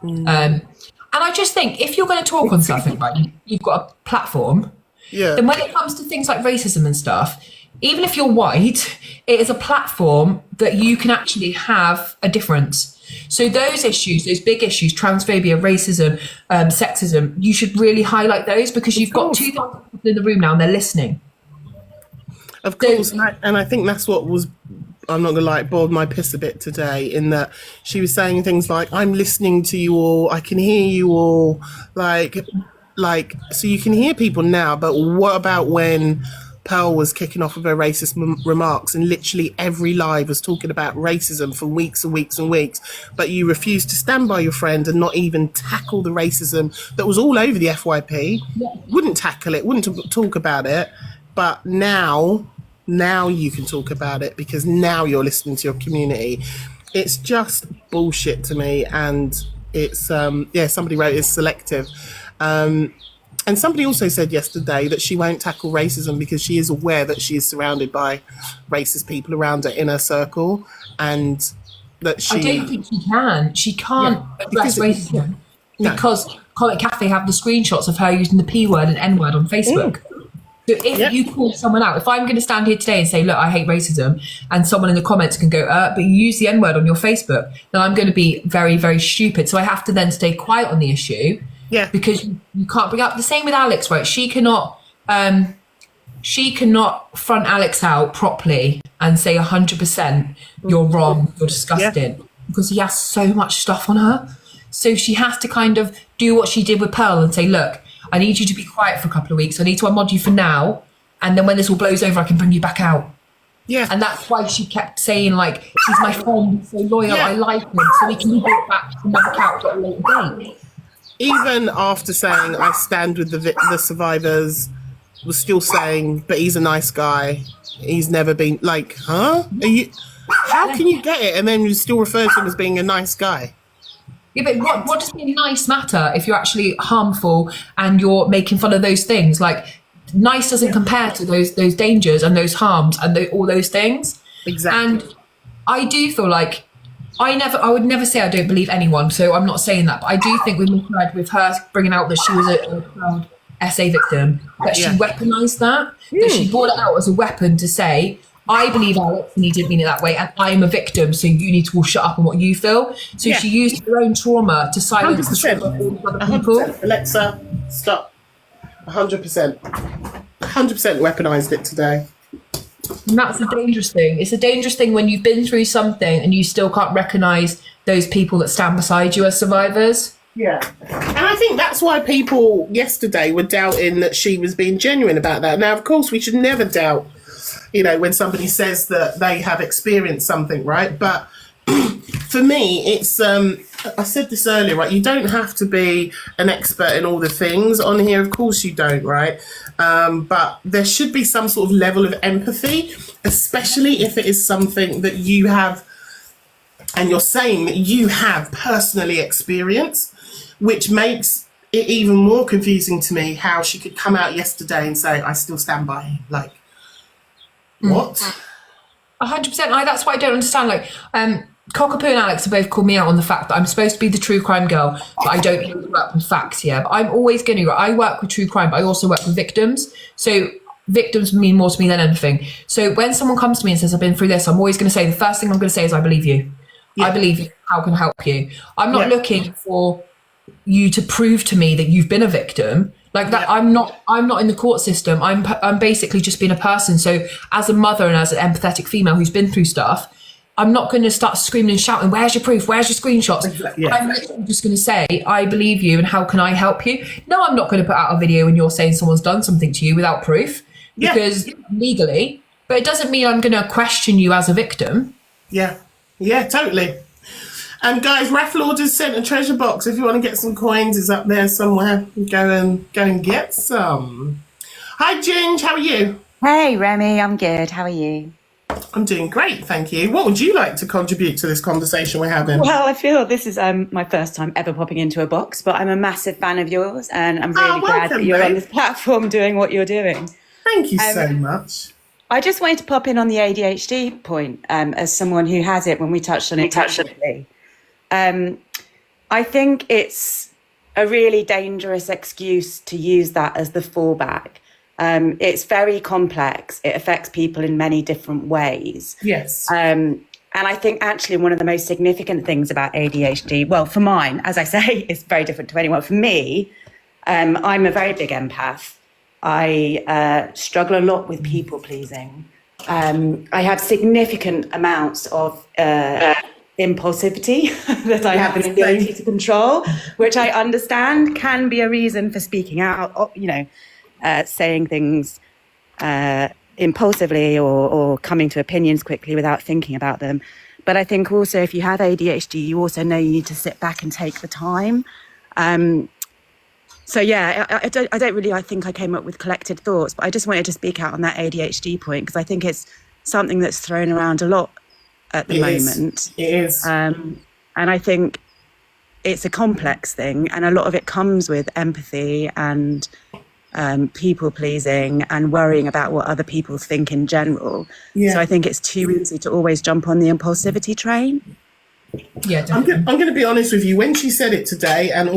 [SPEAKER 1] And I just think if you're going to talk on something, right, you've got a platform.
[SPEAKER 2] Yeah.
[SPEAKER 1] Then when it comes to things like racism and stuff, even if you're white, it is a platform that you can actually have a difference. So those issues, those big issues, transphobia, racism, sexism, you should really highlight those, because you've got 2,000 people in the room now and they're listening.
[SPEAKER 2] Of course, and I think that's what was, I'm not going to lie, boiled my piss a bit today, in that she was saying things like, I'm listening to you all, I can hear you all, like, so you can hear people now, but what about when Pearl was kicking off with her racist remarks and literally every live was talking about racism for weeks and weeks and weeks, but you refused to stand by your friend and not even tackle the racism that was all over the FYP, wouldn't tackle it, wouldn't talk about it, but now you can talk about it because now you're listening to your community. It's just bullshit to me, and it's somebody wrote it's selective. And somebody also said yesterday that she won't tackle racism because she is aware that she is surrounded by racist people around her inner circle, and that she... I
[SPEAKER 1] don't think she can. She can't address racism because Comet Cafe have the screenshots of her using the P word and N word on Facebook. So if you call someone out, if I'm going to stand here today and say, look, I hate racism, and someone in the comments can go, but you use the N-word on your Facebook, then I'm going to be very, very stupid. So I have to then stay quiet on the issue.
[SPEAKER 2] Yeah.
[SPEAKER 1] Because you can't bring up the same with Alex, right? She cannot front Alex out properly and say 100% you're wrong, you're disgusting, because he has so much stuff on her. So she has to kind of do what she did with Pearl and say, look, I need you to be quiet for a couple of weeks. I need to unmod you for now. And then when this all blows over, I can bring you back out.
[SPEAKER 2] Yeah.
[SPEAKER 1] And that's why she kept saying, like, he's my friend, he's so loyal, I like him, so we can be brought back to another character at a later date.
[SPEAKER 2] Even after saying, I stand with the survivors, was still saying, but he's a nice guy. He's never been, like, huh? How can you get it? And then you still refer to him as being a nice guy.
[SPEAKER 1] Yeah, but what does being nice matter if you're actually harmful and you're making fun of those things? Like, nice doesn't compare to those dangers and those harms and all those things.
[SPEAKER 2] Exactly.
[SPEAKER 1] And I do feel like I would never say I don't believe anyone, so I'm not saying that. But I do think with her bringing out that she was a proud SA victim, that she weaponized that she brought it out as a weapon to say, I believe Alex and he didn't mean it that way, and I'm a victim, so you need to all shut up on what you feel. So she used her own trauma to silence the trauma of all the other people.
[SPEAKER 2] 100%. Alexa, stop. 100%. 100% weaponized it today.
[SPEAKER 1] And that's the dangerous thing. It's a dangerous thing when you've been through something and you still can't recognise those people that stand beside you as survivors.
[SPEAKER 2] Yeah. And I think that's why people yesterday were doubting that she was being genuine about that. Now, of course, we should never doubt, when somebody says that they have experienced something, right? But for me, it's, I said this earlier, right? You don't have to be an expert in all the things on here. Of course you don't, right? But there should be some sort of level of empathy, especially if it is something that you have, and you're saying that you have personally experienced, which makes it even more confusing to me how she could come out yesterday and say, I still stand by him. Like, what?
[SPEAKER 1] 100%. That's why I don't understand. Like, Cockapoo and Alex have both called me out on the fact that I'm supposed to be the true crime girl, but I don't really work with facts here. But I'm always going to. I work with true crime, but I also work with victims. So victims mean more to me than anything. So when someone comes to me and says, I've been through this, I'm always going to say, the first thing I'm going to say is, I believe you. Yeah. I believe you. How can I help you? I'm not looking for you to prove to me that you've been a victim. Like that, I'm not in the court system. I'm basically just being a person. So as a mother and as an empathetic female who's been through stuff, I'm not going to start screaming and shouting, where's your proof? Where's your screenshots? Yeah. I'm literally just going to say, I believe you and how can I help you? No, I'm not going to put out a video when you're saying someone's done something to you without proof because legally, but it doesn't mean I'm going to question you as a victim.
[SPEAKER 2] Yeah, totally. And guys, raffle orders sent a treasure box. If you want to get some coins, it's up there somewhere. Go and get some. Hi, Ginge. How are you?
[SPEAKER 3] Hey, Remi. I'm good. How are you?
[SPEAKER 2] I'm doing great, thank you. What would you like to contribute to this conversation we're having?
[SPEAKER 3] Well, I feel this is my first time ever popping into a box, but I'm a massive fan of yours, and I'm really glad that you're on this platform doing what you're doing.
[SPEAKER 2] Thank you so much.
[SPEAKER 3] I just wanted to pop in on the ADHD point, as someone who has it when we touched on it tangentially. I think it's a really dangerous excuse to use that as the fallback. It's very complex. It affects people in many different ways.
[SPEAKER 2] Yes.
[SPEAKER 3] And I think actually one of the most significant things about ADHD, well, for mine, as I say, it's very different to anyone. For me, I'm a very big empath. I struggle a lot with people pleasing. I have significant amounts of impulsivity that I have an ability to control, which I understand can be a reason for speaking out, saying things impulsively or coming to opinions quickly without thinking about them. But I think also if you have ADHD, you also know you need to sit back and take the time. So yeah, I think I came up with collected thoughts, but I just wanted to speak out on that ADHD point because I think it's something that's thrown around a lot at the moment.
[SPEAKER 2] It is.
[SPEAKER 3] And I think it's a complex thing, and a lot of it comes with empathy and people pleasing and worrying about what other people think in general. Yeah. So I think it's too easy to always jump on the impulsivity train.
[SPEAKER 1] Yeah,
[SPEAKER 2] I'm going to be honest with you. When she said it today and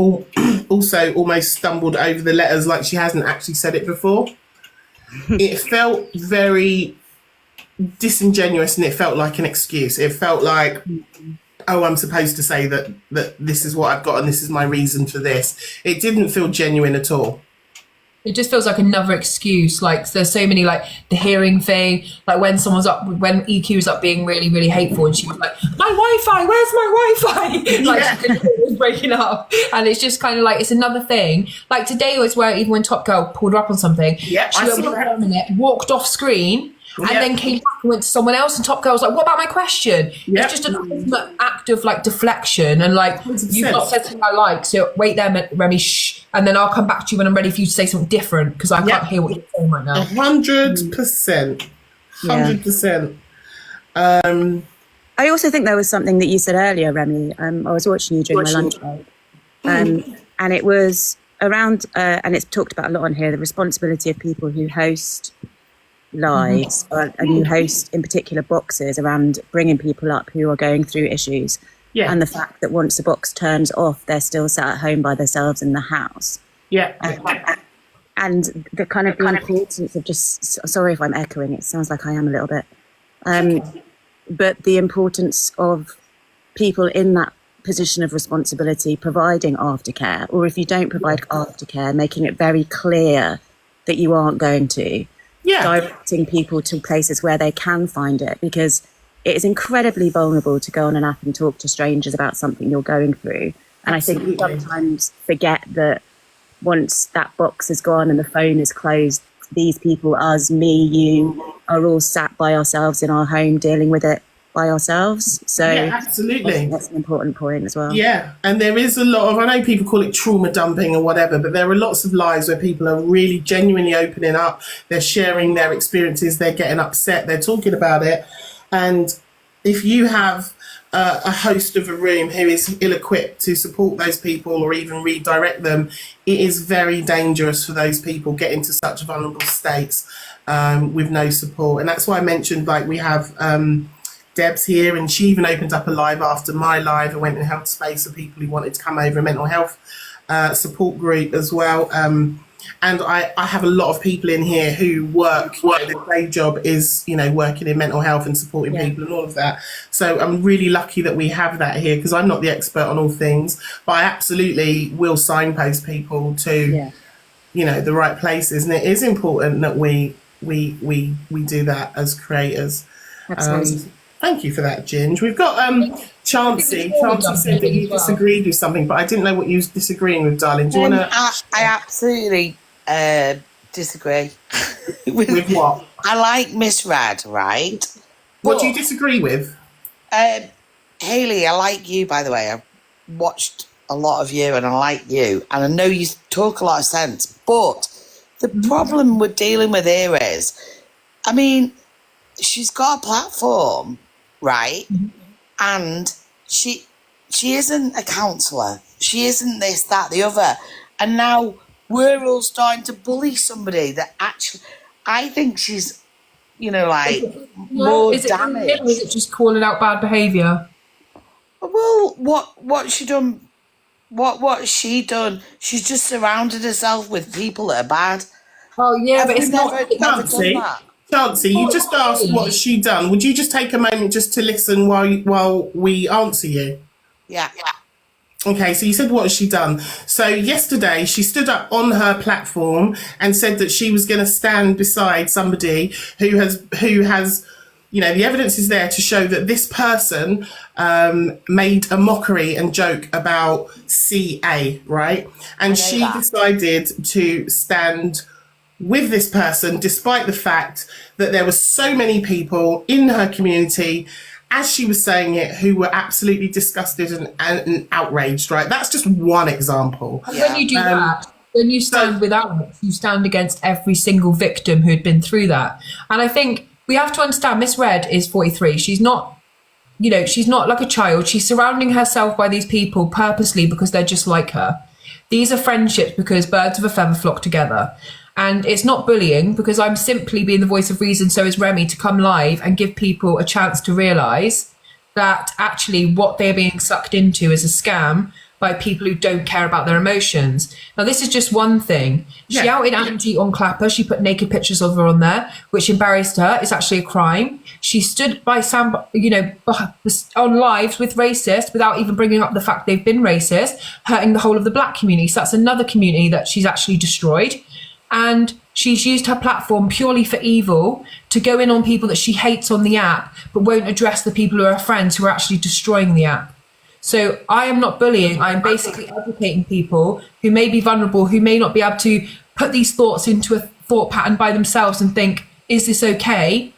[SPEAKER 2] also almost stumbled over the letters like she hasn't actually said it before, it felt very disingenuous, and it felt like an excuse. It felt like, oh, I'm supposed to say that this is what I've got and this is my reason for this. It didn't feel genuine at all.
[SPEAKER 1] It just feels like another excuse. Like there's so many, like the hearing thing, like when EQ was up being really, really hateful, and she was like, "My Wi-Fi, where's my Wi-Fi?" Like she was breaking up, and it's just kind of like it's another thing. Like today was where even when Top Girl pulled her up on something, she went for a minute, walked off screen. And then came back and went to someone else, and Top Girl was like, "What about my question?" It's just an act of like deflection, and like 100%. You've not said something I like, so wait there, Remi, shh, and then I'll come back to you when I'm ready for you to say something different because I can't hear what you're saying right now.
[SPEAKER 2] 100%, 100%.
[SPEAKER 3] I also think there was something that you said earlier, Remi. I was watching you during my lunch break, and it was around, and it's talked about a lot on here, the responsibility of people who host lives and you host in particular boxes around bringing people up who are going through issues, and the fact that once the box turns off they're still sat at home by themselves in the house, and the kind of the importance of just, sorry if I'm echoing, it sounds like I am a little bit, but the importance of people in that position of responsibility providing aftercare, or if you don't provide aftercare, making it very clear that you aren't going to, directing people to places where they can find it, because it is incredibly vulnerable to go on an app and talk to strangers about something you're going through. And absolutely. I think we sometimes forget that once that box is gone and the phone is closed, these people, us, me, you, are all sat by ourselves in our home dealing with it by ourselves. So
[SPEAKER 2] absolutely,
[SPEAKER 3] that's an important point as well.
[SPEAKER 2] Yeah, and there is a lot of, I know people call it trauma dumping or whatever, but there are lots of lives where people are really genuinely opening up, they're sharing their experiences, they're getting upset, they're talking about it. And if you have a host of a room who is ill-equipped to support those people or even redirect them, it is very dangerous for those people getting to such vulnerable states with no support. And that's why I mentioned, like, we have Deb's here, and she even opened up a live after my live and went and held space for people who wanted to come over, a mental health support group as well. And I have a lot of people in here who work, their day job is, working in mental health and supporting people and all of that. So I'm really lucky that we have that here, because I'm not the expert on all things, but I absolutely will signpost people to, the right places. And it is important that we do that as creators. Thank you for that, Ginge. We've got Chancey. Chancey said that you disagreed with something, but I didn't know what you was disagreeing with, darling. Do you want to?
[SPEAKER 4] I absolutely disagree.
[SPEAKER 2] With what?
[SPEAKER 4] I like misread, right?
[SPEAKER 2] What do you disagree with?
[SPEAKER 4] Hayley, I like you, by the way. I've watched a lot of you and I like you. And I know you talk a lot of sense. But the problem we're dealing with here is, I mean, she's got a platform, right? And she isn't a counsellor. She isn't this, that, the other. And now we're all starting to bully somebody that actually, I think she's, more damaged.
[SPEAKER 1] Or is it just calling out bad behaviour?
[SPEAKER 4] Well, what's she done? What's she done? She's just surrounded herself with people that are bad.
[SPEAKER 1] Oh yeah, but it's not.
[SPEAKER 2] Chancey, you just asked what's she done. Would you just take a moment just to listen while we answer you?
[SPEAKER 4] Yeah.
[SPEAKER 2] Okay, so you said what has she done? So yesterday she stood up on her platform and said that she was going to stand beside somebody who has, the evidence is there to show that this person made a mockery and joke about CA, right? And she decided to stand with this person, despite the fact that there were so many people in her community, as she was saying it, who were absolutely disgusted and outraged, right? That's just one example.
[SPEAKER 1] And when you do that, when you stand with Alex, you stand against every single victim who had been through that. And I think we have to understand, Miss Red is 43. She's not, she's not like a child. She's surrounding herself by these people purposely because they're just like her. These are friendships because birds of a feather flock together. And it's not bullying, because I'm simply being the voice of reason, so is Remi, to come live and give people a chance to realise that actually what they're being sucked into is a scam by people who don't care about their emotions. Now, this is just one thing. She outed Angie on Clapper. She put naked pictures of her on there, which embarrassed her. It's actually a crime. She stood by Sam, on lives with racists without even bringing up the fact they've been racist, hurting the whole of the black community. So that's another community that she's actually destroyed. And she's used her platform purely for evil to go in on people that she hates on the app, but won't address the people who are her friends who are actually destroying the app. So I am not bullying. I am basically educating people who may be vulnerable, who may not be able to put these thoughts into a thought pattern by themselves and think, is this okay?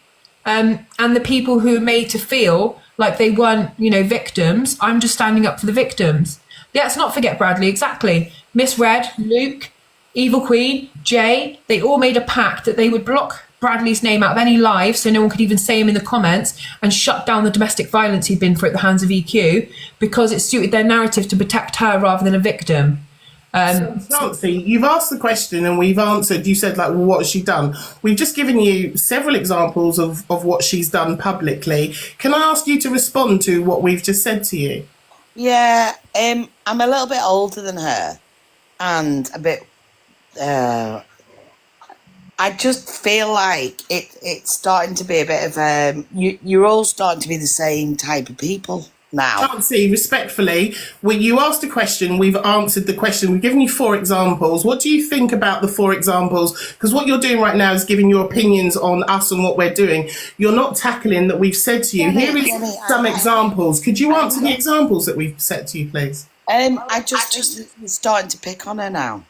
[SPEAKER 1] And the people who are made to feel like they weren't, victims, I'm just standing up for the victims. Let's not forget Bradley, exactly. Miss Red, Luke, Evil Queen, Jay, they all made a pact that they would block Bradley's name out of any live so no one could even say him in the comments and shut down the domestic violence he'd been for at the hands of EQ because it suited their narrative to protect her rather than a victim.
[SPEAKER 2] Nancy, you've asked the question and we've answered. You said, what has she done? We've just given you several examples of what she's done publicly. Can I ask you to respond to what we've just said to you?
[SPEAKER 4] Yeah, I'm a little bit older than her and a bit... I just feel like it's starting to be a bit of you're all starting to be the same type of people now.
[SPEAKER 2] Nancy, respectfully, you asked a question, we've answered the question, we've given you 4 examples. What do you think about the 4 examples? Because what you're doing right now is giving your opinions on us and what we're doing. You're not tackling that we've said to you. Here is some examples. Could you answer the examples that we've said to you, please?
[SPEAKER 4] I just starting to pick on her now.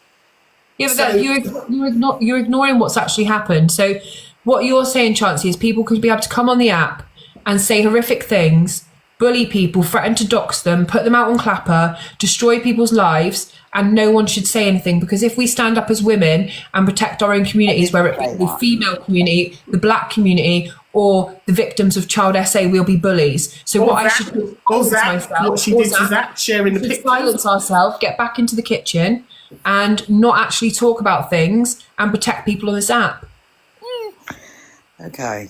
[SPEAKER 1] Yeah, but you're ignoring what's actually happened. So what you're saying, Chancey, is people could be able to come on the app and say horrific things, bully people, threaten to dox them, put them out on Clapper, destroy people's lives, and no one should say anything. Because if we stand up as women and protect our own communities, whether it be the female community, the black community, or the victims of child SA, we'll be bullies. So what I should do is silence myself.
[SPEAKER 2] What she did to Zach, sharing the pictures.
[SPEAKER 1] Silence ourselves, get back into the kitchen, and not actually talk about things and protect people on this app.
[SPEAKER 4] Okay.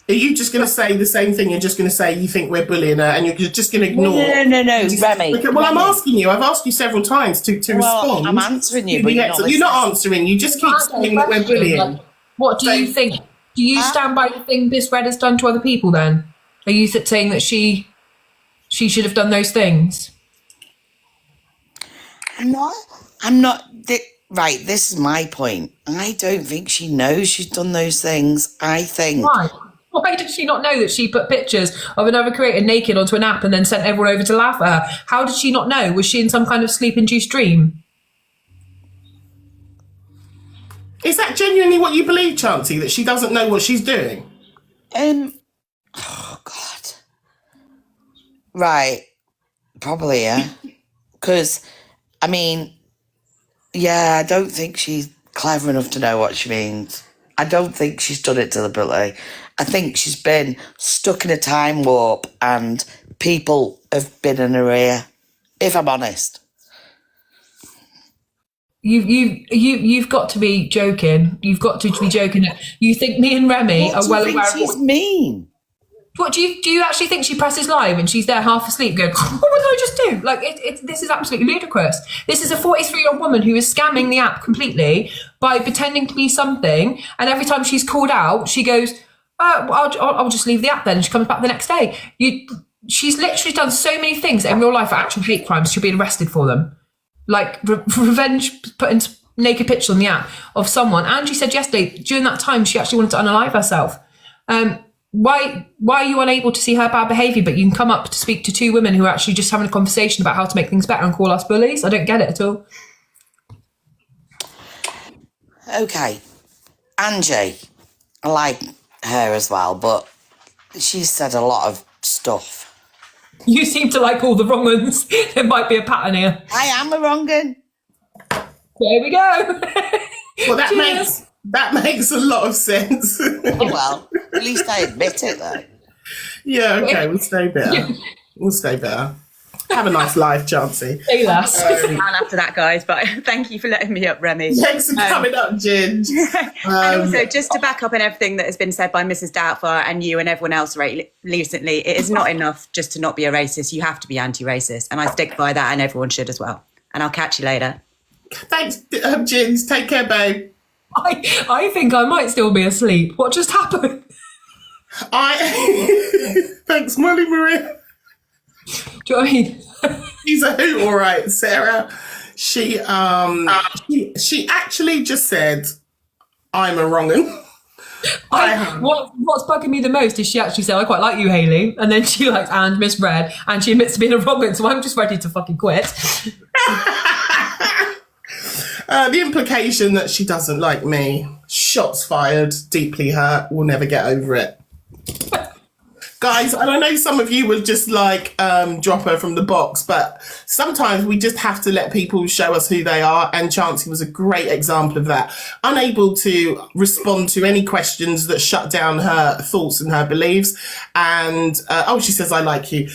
[SPEAKER 2] Are you just going to say the same thing? You're just going to say you think we're bullying her and you're just going to ignore...
[SPEAKER 4] No, Remi.
[SPEAKER 2] Okay, well, I'm asking you. I've asked you several times to respond.
[SPEAKER 4] I'm answering you, but
[SPEAKER 2] you're not answering. You just keep saying that we're bullying.
[SPEAKER 1] What do you think? Do you stand by the thing this Red has done to other people then? Are you saying that she should have done those things?
[SPEAKER 4] I'm not. Right, this is my point. I don't think she knows she's done those things. I think...
[SPEAKER 1] Why did she not know that she put pictures of another creator naked onto an app and then sent everyone over to laugh at her? How did she not know? Was she in some kind of sleep-induced dream?
[SPEAKER 2] Is that genuinely what you believe, Chancey, that she doesn't know what she's doing?
[SPEAKER 4] Oh, God. Right. Probably, yeah. Because, I don't think she's clever enough to know what she means. I don't think she's done it deliberately. I think she's been stuck in a time warp and people have been in her ear, if I'm honest.
[SPEAKER 1] You've got to be joking. You've got to be joking. You think me and Remi are well aware of what
[SPEAKER 4] she's mean?
[SPEAKER 1] What do you actually think she presses live and she's there half asleep going, what did I just do? Like, this is absolutely ludicrous. This is a 43-year-old woman who is scamming the app completely by pretending to be something. And every time she's called out, she goes, I'll just leave the app then. And she comes back the next day. She's literally done so many things in real life are actual hate crimes. She'll be arrested for them. Like revenge, putting naked pictures on the app of someone. And she said yesterday, during that time, she actually wanted to unalive herself. Why are you unable to see her bad behaviour, but you can come up to speak to 2 women who are actually just having a conversation about how to make things better and call us bullies? I don't get it at all.
[SPEAKER 4] Okay. Angie, I like her as well, but she's said a lot of stuff.
[SPEAKER 1] You seem to like all the wrong ones. There might be a pattern here.
[SPEAKER 4] I am a wrong un.
[SPEAKER 1] There we go.
[SPEAKER 2] Well, that makes a lot of sense.
[SPEAKER 4] Well, at least I admit it, though.
[SPEAKER 2] Yeah, okay, we'll stay better. We'll stay better. Have a nice life, Chancey.
[SPEAKER 1] Say less.
[SPEAKER 3] And after that, guys, but thank you for letting me up, Remi.
[SPEAKER 2] Thanks for coming up, Ginge.
[SPEAKER 3] And also, just to back up on everything that has been said by Mrs. Doubtfire and you and everyone else recently, it is not enough just to not be a racist. You have to be anti-racist. And I stick by that, and everyone should as well. And I'll catch you later.
[SPEAKER 2] Thanks, Ginge. Take care, babe.
[SPEAKER 1] I think I might still be asleep. What just happened?
[SPEAKER 2] Thanks, Molly Maria.
[SPEAKER 1] Do you know what I mean?
[SPEAKER 2] She's a hoot, all right, Sarah. She actually just said, "I'm a wrong'un."
[SPEAKER 1] What's bugging me the most is she actually said, "I quite like you, Hayley," and then she likes and misread, and she admits to being a wrong, so I'm just ready to fucking quit.
[SPEAKER 2] The implication that she doesn't like me. Shots fired. Deeply hurt. We'll never get over it. Guys, and I know some of you would just like drop her from the box, but sometimes we just have to let people show us who they are, and Chancey was a great example of that. Unable to respond to any questions that shut down her thoughts and her beliefs. And, she says, "I like you."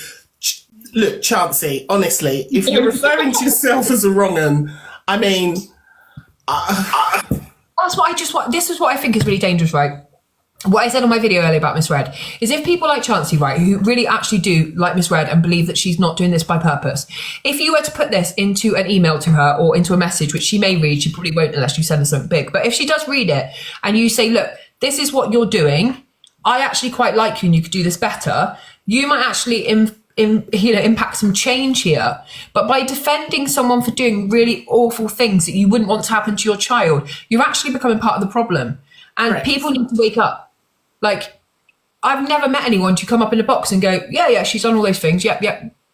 [SPEAKER 2] Look, Chancey, honestly, if you're referring to yourself as a wrong-un, I mean...
[SPEAKER 1] That's what I just want. This is what I think is really dangerous, right? What I said on my video earlier about Misread is if people like Chancey, right, who really actually do like Misread and believe that she's not doing this by purpose, if you were to put this into an email to her or into a message, which she may read, she probably won't unless you send her something big, but if she does read it and you say, "Look, this is what you're doing, I actually quite like you and you could do this better," you might actually impact some change here. But by defending someone for doing really awful things that you wouldn't want to happen to your child, you're actually becoming part of the problem. And
[SPEAKER 2] Right.
[SPEAKER 1] People need to wake up. Like, I've never met anyone to come up in a box and go, yeah, she's done all those things. Yep.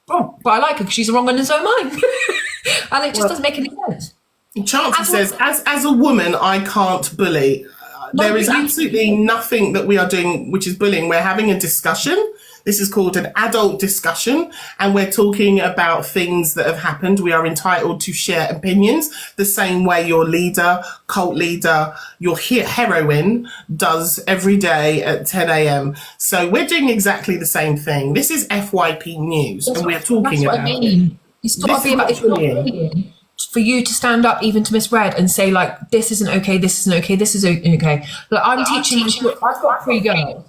[SPEAKER 1] Oh, but I like her because she's a wrong one and so am I. And it just doesn't make any sense.
[SPEAKER 2] Chancey says, as a woman, I can't bully. There is absolutely nothing that we are doing which is bullying. We're having a discussion. This is called an adult discussion, and we're talking about things that have happened. We are entitled to share opinions the same way your leader, cult leader, your heroine does every day at 10 a.m. So we're doing exactly the same thing. This is FYP News, and we're talking about it.
[SPEAKER 1] It's got to be about, it's not bullying for you to stand up even to Misread and say, like, this isn't okay, this isn't okay, this is okay. Like, I'm teaching, I've got 3 girls,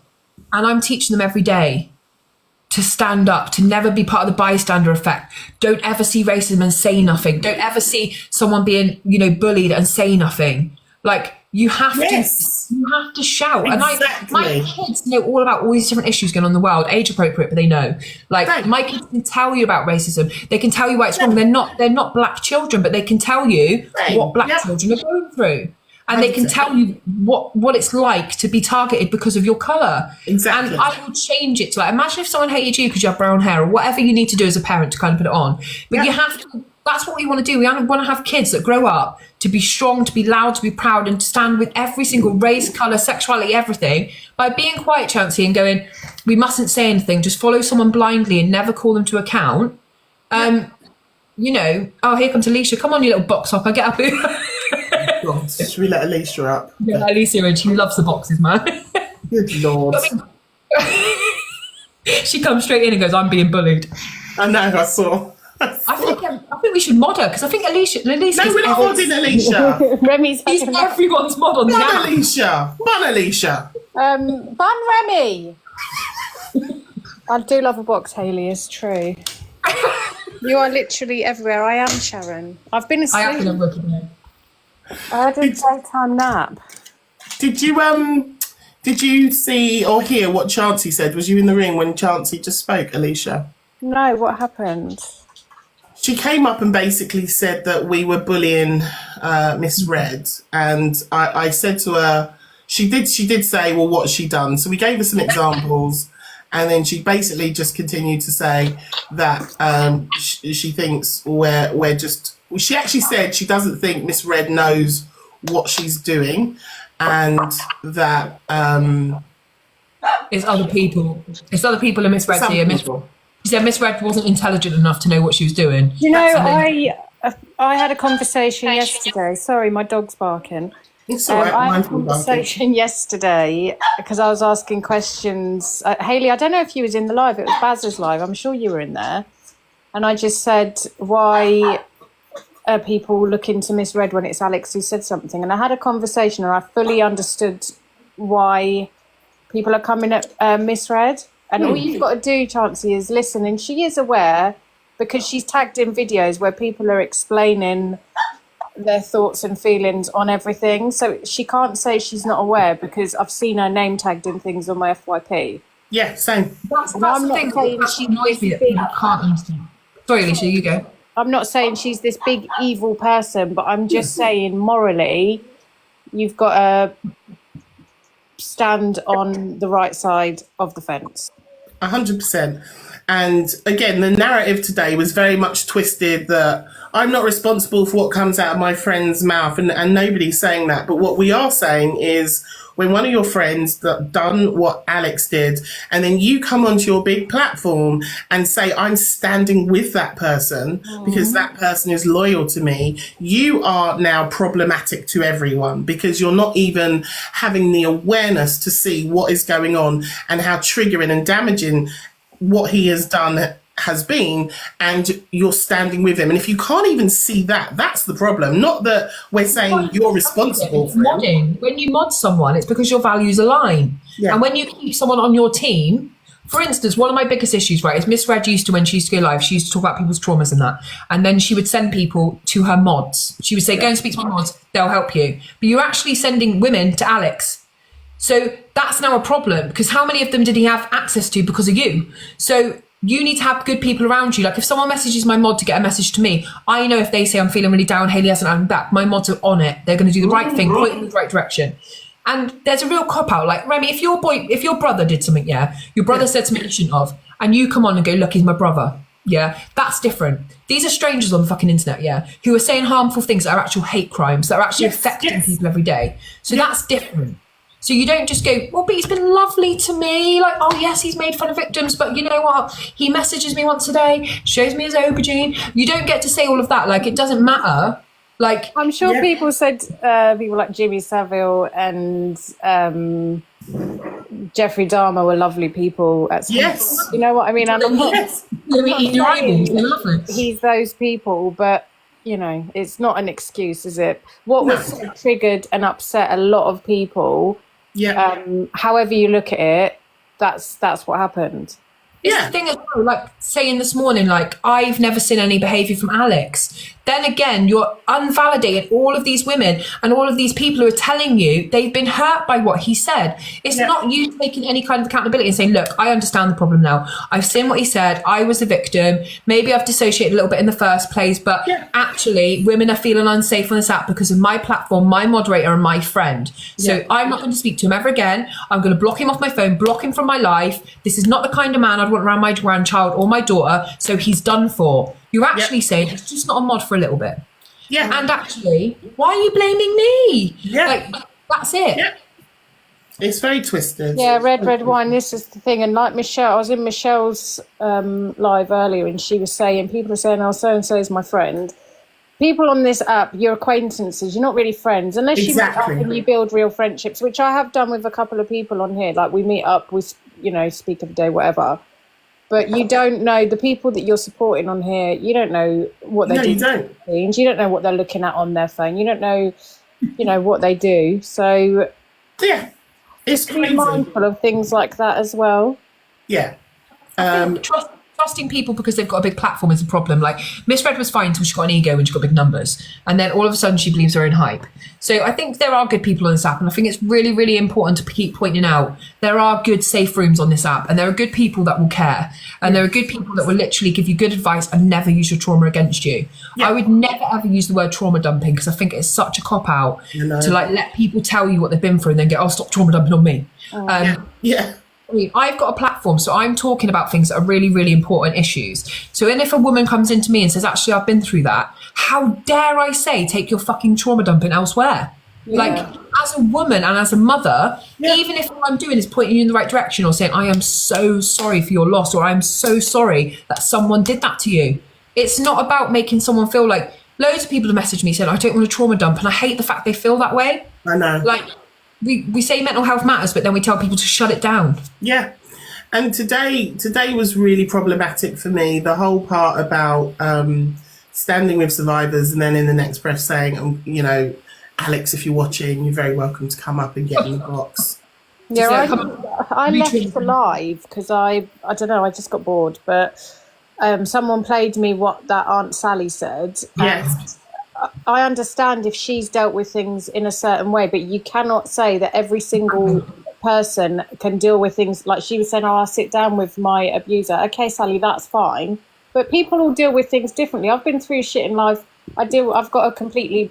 [SPEAKER 1] and I'm teaching them every day to stand up, to never be part of the bystander effect. Don't ever see racism and say nothing. Don't ever see someone being, bullied and say nothing. Like, you have to shout.
[SPEAKER 2] Exactly.
[SPEAKER 1] And my kids know all about all these different issues going on in the world, age appropriate, but they know. Like,
[SPEAKER 2] Right.
[SPEAKER 1] my kids can tell you about racism. They can tell you why it's wrong. They're not black children, but they can tell you what black children are going through. And they can tell you what it's like to be targeted because of your colour.
[SPEAKER 2] Exactly.
[SPEAKER 1] And I will change it to, like, imagine if someone hated you because you have brown hair or whatever you need to do as a parent to kind of put it on. But you have to, that's what we want to do. We want to have kids that grow up to be strong, to be loud, to be proud, and to stand with every single race, colour, sexuality, everything, by being quiet, Chancey, and going, we mustn't say anything, just follow someone blindly and never call them to account. Oh, here comes Alicia. Come on, you little box hopper, get up here.
[SPEAKER 2] God, should we let Alicia up?
[SPEAKER 1] Yeah, Alicia, and she loves the boxes, man.
[SPEAKER 2] Good Lord.
[SPEAKER 1] She comes straight in and goes, "I'm being bullied."
[SPEAKER 2] I know, I saw.
[SPEAKER 1] I think we should mod her because I think Alicia.
[SPEAKER 2] No, we're not modding Alicia.
[SPEAKER 5] Remi's
[SPEAKER 1] He's everyone's mod on the
[SPEAKER 2] Bun
[SPEAKER 1] app.
[SPEAKER 2] Alicia. Bun Alicia.
[SPEAKER 5] Bun Remi. I do love a box, Hayley, it's true. You are literally everywhere. I am Sharon. I've been
[SPEAKER 1] I have
[SPEAKER 5] asleep.
[SPEAKER 1] been working there.
[SPEAKER 5] I had a daytime nap.
[SPEAKER 2] Did you see or hear what Chancey said? Was you in the ring when Chancey just spoke, Alicia?
[SPEAKER 5] No, what happened?
[SPEAKER 2] She came up and basically said that we were bullying Miss Red, and I said to her, she did say, well, what's she done? So we gave her some examples, and then she basically just continued to say that she thinks we're just. She actually said she doesn't think Miss Red knows what she's doing, and that
[SPEAKER 1] It's other people. It's other people in Miss Red
[SPEAKER 2] some
[SPEAKER 1] here.
[SPEAKER 2] people.
[SPEAKER 1] She said Miss Red wasn't intelligent enough to know what she was doing.
[SPEAKER 5] You know,
[SPEAKER 1] And then-
[SPEAKER 5] I had a conversation yesterday. Sorry, my dog's barking.
[SPEAKER 2] It's all right.
[SPEAKER 5] I had a
[SPEAKER 2] Mine's been barking.
[SPEAKER 5] conversation yesterday because I was asking questions. Hayley, I don't know if you was in the live. It was Baz's live. I'm sure you were in there. And I just said, why are people looking to misread when it's Alex who said something? And I had a conversation and I fully understood why people are coming at misread. And all you've got to do, Chancey, is listen. And she is aware because she's tagged in videos where people are explaining their thoughts and feelings on everything. So she can't say she's not aware because I've seen her name tagged in things on my FYP.
[SPEAKER 2] Yeah, same.
[SPEAKER 1] That's
[SPEAKER 5] I'm
[SPEAKER 1] the
[SPEAKER 5] not
[SPEAKER 1] thing
[SPEAKER 5] saying
[SPEAKER 1] that
[SPEAKER 5] she's
[SPEAKER 1] annoys me
[SPEAKER 5] this
[SPEAKER 1] that
[SPEAKER 5] big.
[SPEAKER 1] people can't understand. Sorry, Alicia, you go.
[SPEAKER 5] I'm not saying she's this big evil person, but I'm just saying morally, you've got to stand on the right side of the fence.
[SPEAKER 2] 100%. And again, the narrative today was very much twisted that I'm not responsible for what comes out of my friend's mouth, and nobody's saying that. But what we are saying is when one of your friends done what Alex did, and then you come onto your big platform and say, I'm standing with that person because that person is loyal to me, you are now problematic to everyone because you're not even having the awareness to see what is going on and how triggering and damaging what he has done has been, and you're standing with him. And if you can't even see that, that's the problem. Not that we're saying you're responsible for him.
[SPEAKER 1] Modding. When you mod someone, it's because your values align.
[SPEAKER 2] Yeah.
[SPEAKER 1] And when you keep someone on your team, for instance, one of my biggest issues, right, is Miss Red used to, when she used to go live, she used to talk about people's traumas and that. And then she would send people to her mods. She would say, go and speak to my mods, they'll help you. But you're actually sending women to Alex. So that's now a problem because how many of them did he have access to because of you? So you need to have good people around you. Like if someone messages my mod to get a message to me, I know if they say I'm feeling really down, Hayley hasn't had me back, my mods are on it. They're going to do the right thing, point in the right direction. And there's a real cop out. Like Remi, if your brother did something, your brother said something you shouldn't have, and you come on and go, look, he's my brother. Yeah, that's different. These are strangers on the fucking internet, who are saying harmful things that are actual hate crimes, that are actually affecting people every day. So that's different. So you don't just go, well, but he's been lovely to me. Like, oh, yes, he's made fun of victims, but you know what? He messages me once a day, shows me his aubergine. You don't get to say all of that. Like, it doesn't matter. Like,
[SPEAKER 5] I'm sure people said, people like Jimmy Savile and Jeffrey Dahmer were lovely people at some point. You know what I mean? And I'm not, he's those people, but, you know, it's not an excuse, is it? What was triggered and upset a lot of people, however you look at it, that's what happened.
[SPEAKER 1] It's the thing as well, like saying this morning, like, I've never seen any behaviour from Alex. Then again, you're unvalidating all of these women and all of these people who are telling you they've been hurt by what he said. It's not you taking any kind of accountability and saying, look, I understand the problem now. I've seen what he said. I was a victim. Maybe I've dissociated a little bit in the first place, but actually women are feeling unsafe on this app because of my platform, my moderator and my friend. So I'm not going to speak to him ever again. I'm going to block him off my phone, block him from my life. This is not the kind of man I'd want around my grandchild or my daughter. So he's done for. You're actually saying it's just not a mod for a little bit. Yeah. And actually, why are you blaming me? Yeah. Like, that's it. Yeah.
[SPEAKER 2] It's very twisted.
[SPEAKER 5] Yeah, red wine, this is the thing. And like Michelle, I was in Michelle's live earlier and she was saying, people are saying, oh, so-and-so is my friend. People on this app, you're acquaintances, you're not really friends. Unless you meet up and you build real friendships, which I have done with a couple of people on here. Like we meet up, we, speak of the day, whatever. But you don't know the people that you're supporting on here. You don't know what they do.
[SPEAKER 2] You don't.
[SPEAKER 5] You don't know what they're looking at on their phone. You don't know, what they do. So
[SPEAKER 2] it's
[SPEAKER 5] be
[SPEAKER 2] crazy.
[SPEAKER 5] mindful of things like that as well.
[SPEAKER 2] Yeah.
[SPEAKER 1] Trusting people because they've got a big platform is a problem. Like Miss Red was fine until she got an ego and she got big numbers, and then all of a sudden she believes her own hype. So I think there are good people on this app, and I think it's really, really important to keep pointing out there are good safe rooms on this app, and there are good people that will care, and there are good people that will literally give you good advice and never use your trauma against you. I would never ever use the word trauma dumping because I think it's such a cop out to like let people tell you what they've been through and then go, oh, stop trauma dumping on me. I mean, I've got a platform, so I'm talking about things that are really, really important issues. So then if a woman comes into me and says, actually, I've been through that, how dare I say, take your fucking trauma dumping elsewhere? Like, as a woman and as a mother, even if what I'm doing is pointing you in the right direction or saying, I am so sorry for your loss, or I'm so sorry that someone did that to you. It's not about making someone feel like, loads of people have messaged me saying, I don't want to trauma dump, and I hate the fact they feel that way.
[SPEAKER 2] I know.
[SPEAKER 1] Like, we say mental health matters, but then we tell people to shut it down.
[SPEAKER 2] Yeah. And today was really problematic for me. The whole part about standing with survivors and then in the next breath saying, Alex, if you're watching, you're very welcome to come up and get in the box.
[SPEAKER 5] Yeah, I left the live because I don't know, I just got bored. But someone played me what that Aunt Sally said.
[SPEAKER 2] Yes.
[SPEAKER 5] I understand if she's dealt with things in a certain way, but you cannot say that every single person can deal with things like she was saying, I'll sit down with my abuser. Okay, Sally, that's fine. But people all deal with things differently. I've been through shit in life. I've got a completely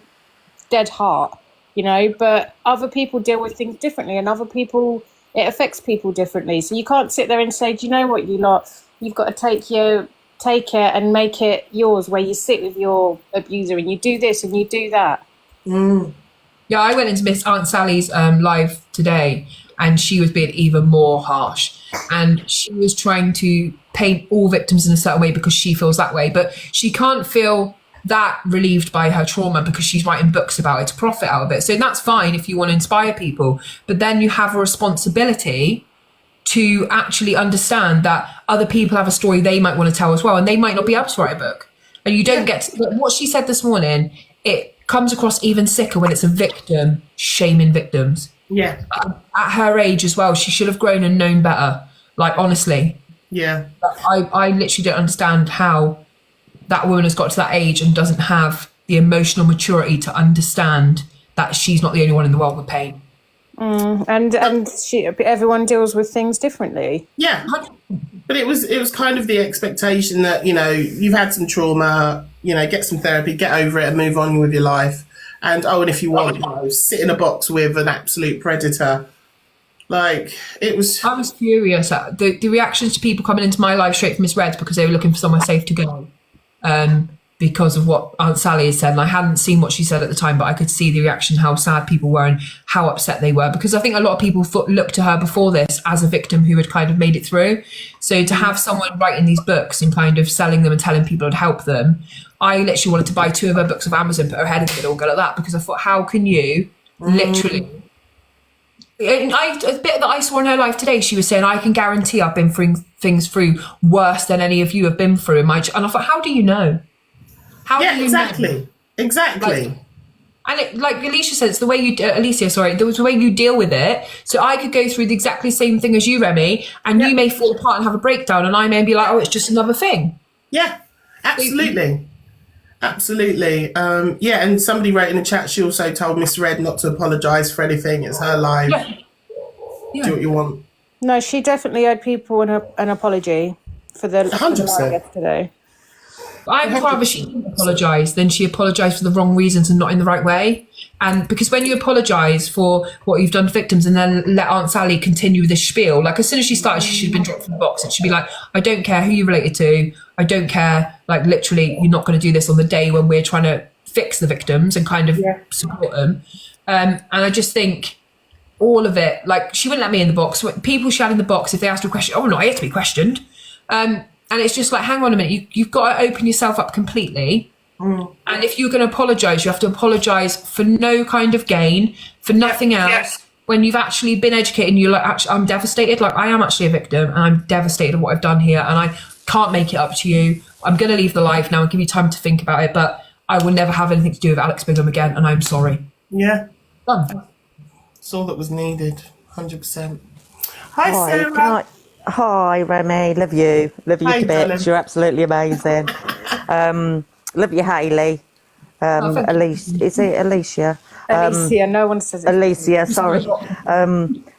[SPEAKER 5] dead heart, but other people deal with things differently, and other people, it affects people differently. So you can't sit there and say, do you know what, you've got to take it and make it yours, where you sit with your abuser and you do this and you do that.
[SPEAKER 1] Yeah, I went into Miss Aunt Sally's live today, and she was being even more harsh, and she was trying to paint all victims in a certain way because she feels that way, but she can't feel that relieved by her trauma because she's writing books about it to profit out of it. So that's fine if you want to inspire people, but then you have a responsibility to actually understand that other people have a story they might want to tell as well, and they might not be able to write a book. And you don't get to, what she said this morning, it comes across even sicker when it's a victim shaming victims.
[SPEAKER 2] Yeah.
[SPEAKER 1] At her age as well, she should have grown and known better. Like, honestly.
[SPEAKER 2] Yeah.
[SPEAKER 1] I literally don't understand how that woman has got to that age and doesn't have the emotional maturity to understand that she's not the only one in the world with pain.
[SPEAKER 5] And everyone deals with things differently.
[SPEAKER 2] Yeah. But it was kind of the expectation that, you've had some trauma, get some therapy, get over it and move on with your life. And if you want, sit in a box with an absolute predator. Like, it was...
[SPEAKER 1] I was furious at the reactions to people coming into my live straight from Miss Red because they were looking for somewhere safe to go. Because of what Aunt Sally had said. And I hadn't seen what she said at the time, but I could see the reaction, how sad people were and how upset they were. Because I think a lot of people looked to her before this as a victim who had kind of made it through. So to have someone writing these books and kind of selling them and telling people it'd help them, I literally wanted to buy 2 of her books off Amazon, put her head in the middle and go like that, because I thought, how can you literally... A bit that I saw in her life today, she was saying, I can guarantee I've been through things through worse than any of you have been through. And I thought, how do you know? How do you know?
[SPEAKER 2] Exactly.
[SPEAKER 1] And it, like Alicia said, it's the way you, there was the way you deal with it. So I could go through the exactly same thing as you, Remi, and you may fall apart and have a breakdown, and I may be like, oh, it's just another thing.
[SPEAKER 2] Yeah, absolutely. Absolutely. And somebody wrote in the chat, she also told Miss Red not to apologise for anything. It's her life. Yeah. Do what you want.
[SPEAKER 5] No, she definitely owed people an apology for the
[SPEAKER 2] 100%.
[SPEAKER 5] yesterday.
[SPEAKER 1] I'd rather she didn't apologise than she apologised for the wrong reasons and not in the right way. And because when you apologise for what you've done to victims and then let Aunt Sally continue this spiel, like as soon as she started, she should have been dropped from the box. It should be like, I don't care who you related to. I don't care. Like, literally, you're not going to do this on the day when we're trying to fix the victims and kind of support them. And I just think all of it, like, she wouldn't let me in the box. People she had in the box, if they asked her a question, oh, no, I have to be questioned. And it's just like, hang on a minute, you've got to open yourself up completely. And if you're going to apologise, you have to apologise for no kind of gain, for nothing else. When you've actually been educated and you're like, actually, I'm devastated. Like, I am actually a victim and I'm devastated at what I've done here and I can't make it up to you. I'm going to leave the live now and give you time to think about it, but I will never have anything to do with Alex Bigham again, and I'm sorry.
[SPEAKER 2] Yeah.
[SPEAKER 1] Done.
[SPEAKER 2] That's all that was needed, 100%. Hi, Sarah.
[SPEAKER 6] Hi, Remi. Love you. Love you to bits.
[SPEAKER 2] Darling.
[SPEAKER 6] You're absolutely amazing. Love you, Hayley. Alicia. Is it Alicia?
[SPEAKER 5] Alicia. No one says it.
[SPEAKER 6] Alicia, sorry.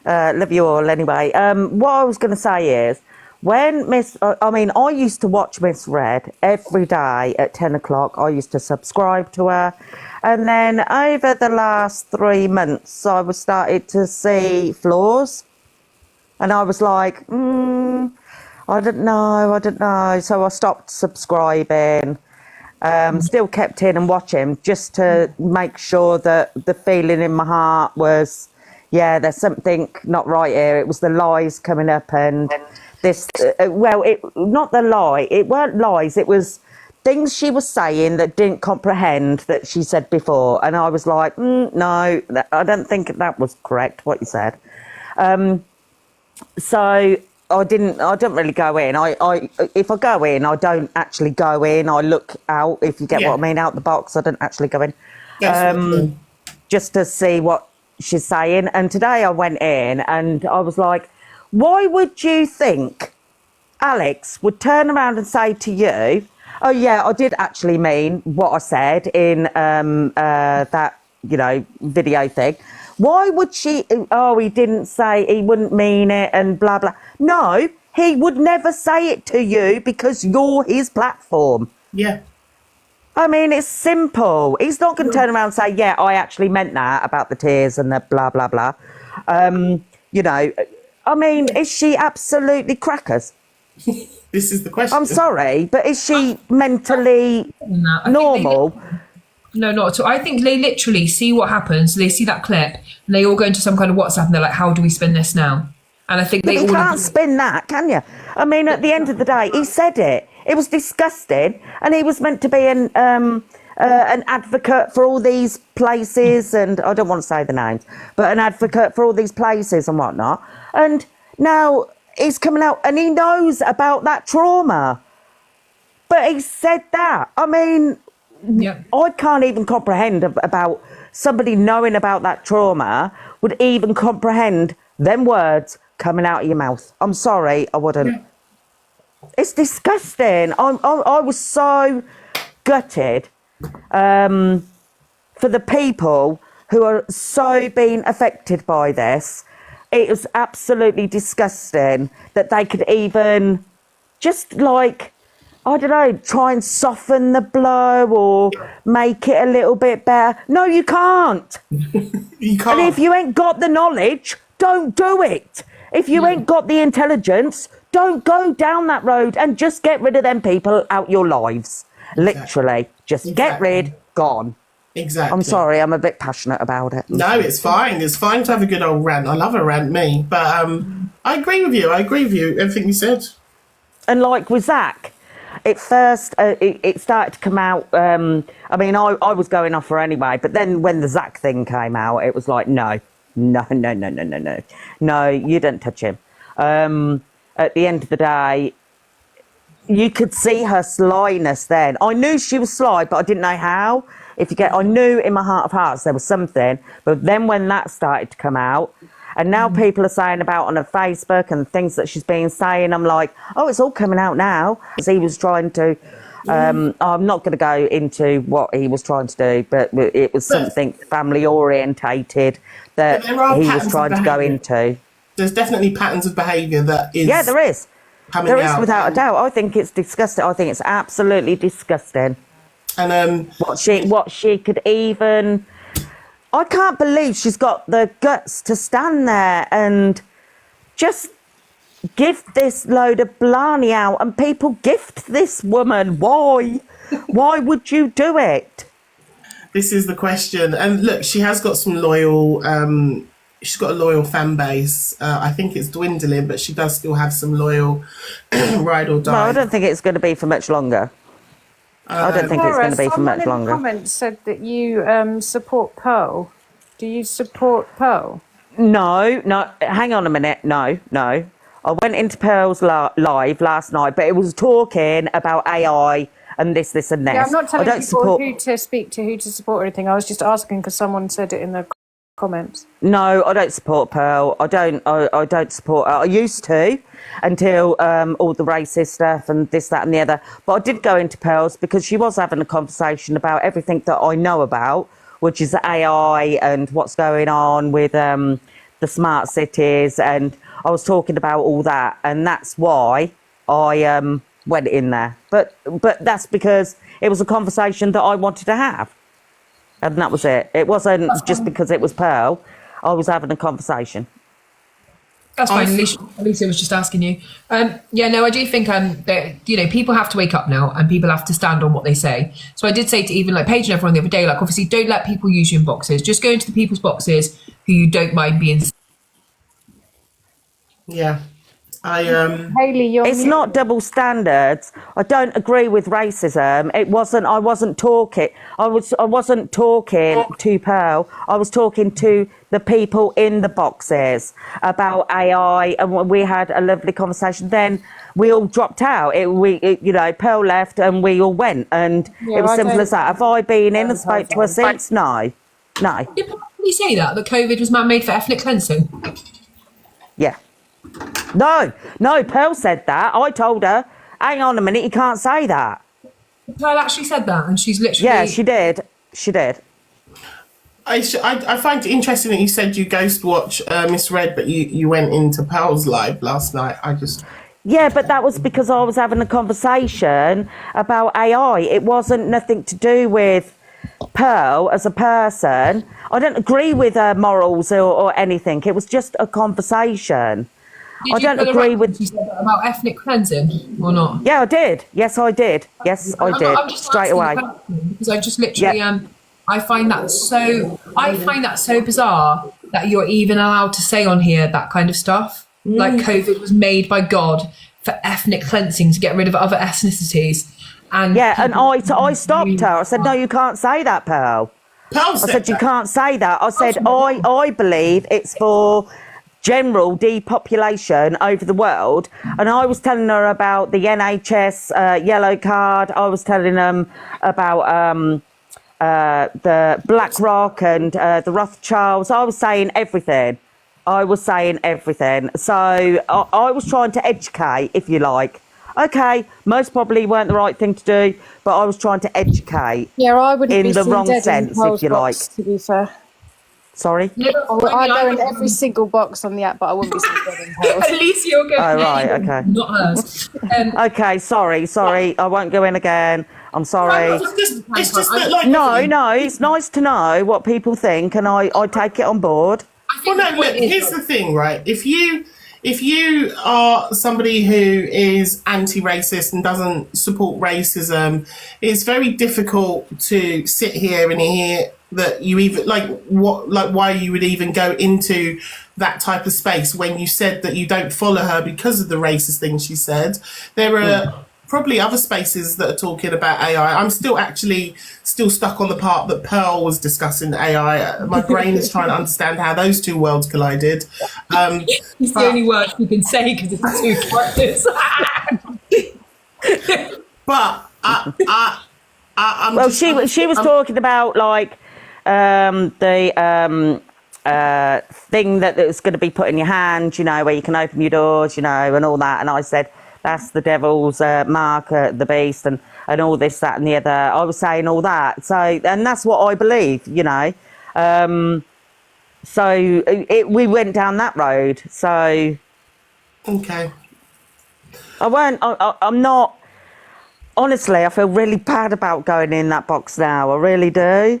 [SPEAKER 6] Love you all anyway. What I was going to say is, when I used to watch Miss Red every day at 10 o'clock. I used to subscribe to her. And then over the last 3 months, I was started to see flaws. And I was like, I don't know. So I stopped subscribing, still kept in and watching just to make sure that the feeling in my heart was, there's something not right here. It was the lies coming up and this, not the lie. It weren't lies. It was things she was saying that didn't comprehend that she said before. And I was like, no, I don't think that was correct, what you said. So I don't really go in. If I go in, I don't actually go in. I look out, if you get what I mean, out the box. I don't actually go in. Just to see what she's saying. And today I went in and I was like, why would you think Alex would turn around and say to you, oh yeah, I did actually mean what I said in that, video thing. Why would she, he didn't say, he wouldn't mean it and blah, blah. No, he would never say it to you because you're his platform.
[SPEAKER 2] Yeah.
[SPEAKER 6] I mean, it's simple. He's not going to turn around and say, yeah, I actually meant that about the tears and the blah, blah, blah. I mean, is she absolutely crackers?
[SPEAKER 2] This is the question.
[SPEAKER 6] I'm sorry, but is she mentally normal?
[SPEAKER 1] No, not at all. I think they literally see what happens. They see that clip and they all go into some kind of WhatsApp and they're like, how do we spin this now? And I think
[SPEAKER 6] but you can't spin that, can you? I mean, at the end of the day, he said it. It was disgusting. And he was meant to be an advocate for all these places. And I don't want to say the names, but an advocate for all these places and whatnot. And now he's coming out and he knows about that trauma. But he said that. I mean...
[SPEAKER 1] Yep.
[SPEAKER 6] I can't even comprehend about somebody knowing about that trauma would even comprehend them words coming out of your mouth. I'm sorry, I wouldn't. Yeah. It's disgusting. I was so gutted for the people who are so being affected by this. It was absolutely disgusting that they could even just I don't know, try and soften the blow or make it a little bit better. No, you can't.
[SPEAKER 2] You can't.
[SPEAKER 6] And if you ain't got the knowledge, don't do it. If you ain't got the intelligence, don't go down that road and just get rid of them people out your lives. Exactly. Literally. Just get rid, gone.
[SPEAKER 2] Exactly.
[SPEAKER 6] I'm sorry, I'm a bit passionate about it.
[SPEAKER 2] No, it's fine. It's fine to have a good old rant. I love a rant, me. But I agree with you. Everything you said.
[SPEAKER 6] And like with Zach, at first, it started to come out. I mean, I was going off her anyway, but then when the Zach thing came out, it was like, no, you don't touch him. At the end of the day, you could see her slyness then. I knew she was sly, but I didn't know how. I knew in my heart of hearts there was something, but then when that started to come out, and now people are saying about on her Facebook and things that she's been saying, I'm like, oh, it's all coming out now. As he was trying to, I'm not going to go into what he was trying to do, but it was something family orientated that he was trying to go into.
[SPEAKER 2] There's definitely patterns of behaviour that is.
[SPEAKER 6] Yeah, there is. There is, without a doubt. I think it's disgusting. I think it's absolutely disgusting.
[SPEAKER 2] And
[SPEAKER 6] what she could even. I can't believe she's got the guts to stand there and just give this load of blarney out and people gift this woman. Why? Why would you do it?
[SPEAKER 2] This is the question. And look, she has got some loyal, she's got a loyal fan base. I think it's dwindling, but she does still have some loyal ride or die.
[SPEAKER 6] No, I don't think it's going to be for much longer. I don't think it's going to be for much longer.
[SPEAKER 5] Someone in the comments said that you support Pearl. Do you support Pearl?
[SPEAKER 6] No. Hang on a minute. No. I went into Pearl's live last night, but it was talking about AI and this and this.
[SPEAKER 5] Yeah, I'm not telling people who to speak to, who to support or anything. I was just asking because someone said it in the comments.
[SPEAKER 6] No, I don't support Pearl. I don't support her. I used to until all the racist stuff and this, that and the other. But I did go into Pearl's because she was having a conversation about everything that I know about, which is AI and what's going on with the smart cities. And I was talking about all that. And that's why I went in there. But that's because it was a conversation that I wanted to have. And that was it. It wasn't just because it was Pearl. I was having a conversation.
[SPEAKER 1] That's fine. Alicia was just asking you. Yeah, no, I do think that, people have to wake up now and people have to stand on what they say. So I did say to even Paige and everyone the other day, obviously don't let people use you in boxes. Just go into the people's boxes who you don't mind being.
[SPEAKER 2] Yeah.
[SPEAKER 5] Hayley, you're
[SPEAKER 6] It's
[SPEAKER 5] mute.
[SPEAKER 6] not double standards. I don't agree with racism. It wasn't. I wasn't talking. I wasn't talking to Pearl. I was talking to the people in the boxes about AI, and we had a lovely conversation. Then we all dropped out. Pearl left, and we all went, and
[SPEAKER 5] Yeah,
[SPEAKER 6] it was
[SPEAKER 5] I
[SPEAKER 6] simple
[SPEAKER 5] don't-
[SPEAKER 6] as that. Have I been in and spoke to her since? No.
[SPEAKER 1] Did you say that COVID was man-made for ethnic cleansing?
[SPEAKER 6] Yeah. No, Pearl said that. I told her, hang on a minute, you can't say that.
[SPEAKER 1] Pearl actually said that, and she's literally...
[SPEAKER 6] Yeah, she did. She did.
[SPEAKER 2] I find it interesting that you said you ghost watch Miss Red, but you went into Pearl's live last night.
[SPEAKER 6] Yeah, but that was because I was having a conversation about AI. It wasn't nothing to do with Pearl as a person. I don't agree with her morals or anything. It was just a conversation. I don't agree with...
[SPEAKER 1] You said that about ethnic cleansing, or not?
[SPEAKER 6] Yeah, I did. Yes, I did. Yes, I did.
[SPEAKER 1] I'm just
[SPEAKER 6] Straight
[SPEAKER 1] asking
[SPEAKER 6] away.
[SPEAKER 1] the question because I just literally
[SPEAKER 6] Yeah.
[SPEAKER 1] I find that so bizarre that you're even allowed to say on here that kind of stuff. Like COVID was made by God for ethnic cleansing to get rid of other ethnicities. And
[SPEAKER 6] Yeah, and I stopped her. I said, no, you can't say that, Pearl.
[SPEAKER 2] Pearl
[SPEAKER 6] I
[SPEAKER 2] said
[SPEAKER 6] said, you
[SPEAKER 2] that.
[SPEAKER 6] can't say that. I said, I believe it's for general depopulation over the world. And I was telling her about the NHS yellow card. I was telling them about the BlackRock and the Rothschilds. I was saying everything. So I was trying to educate, if you like. Okay, most probably weren't the right thing to do, but I was trying to educate.
[SPEAKER 5] Yeah, I wouldn't
[SPEAKER 6] in
[SPEAKER 5] be
[SPEAKER 6] the
[SPEAKER 5] seen
[SPEAKER 6] wrong
[SPEAKER 5] dead in
[SPEAKER 6] sense,
[SPEAKER 5] Pearl's
[SPEAKER 6] if you
[SPEAKER 5] box,
[SPEAKER 6] like.
[SPEAKER 5] to be fair.
[SPEAKER 6] Sorry?
[SPEAKER 5] I go in every single box on the app, but I wouldn't be seen dead in Pearl's.
[SPEAKER 1] At least you're going.
[SPEAKER 6] Oh, right, okay.
[SPEAKER 1] Not hers.
[SPEAKER 6] Okay, sorry. I won't go in again. I'm sorry.
[SPEAKER 2] It's just that, like...
[SPEAKER 6] No, it's nice to know what people think, and I take it on board.
[SPEAKER 2] Well, no, look, here's the thing, right? If you are somebody who is anti-racist and doesn't support racism, it's very difficult to sit here and hear that you even why you would even go into that type of space when you said that you don't follow her because of the racist things she said. There are probably other spaces that are talking about AI. I'm still stuck on the part that Pearl was discussing AI. My brain is trying to understand how those two worlds collided.
[SPEAKER 1] It's the only word you can say because it's two characters.
[SPEAKER 2] But I'm
[SPEAKER 6] Well,
[SPEAKER 2] just,
[SPEAKER 6] she was talking about like the thing that was going to be put in your hand, where you can open your doors, and all that. And I said, that's the devil's mark, the beast, and all this, that, and the other. I was saying all that. So, and that's what I believe, So we went down that road. So
[SPEAKER 2] okay.
[SPEAKER 6] I'm not. Honestly, I feel really bad about going in that box now. I really do.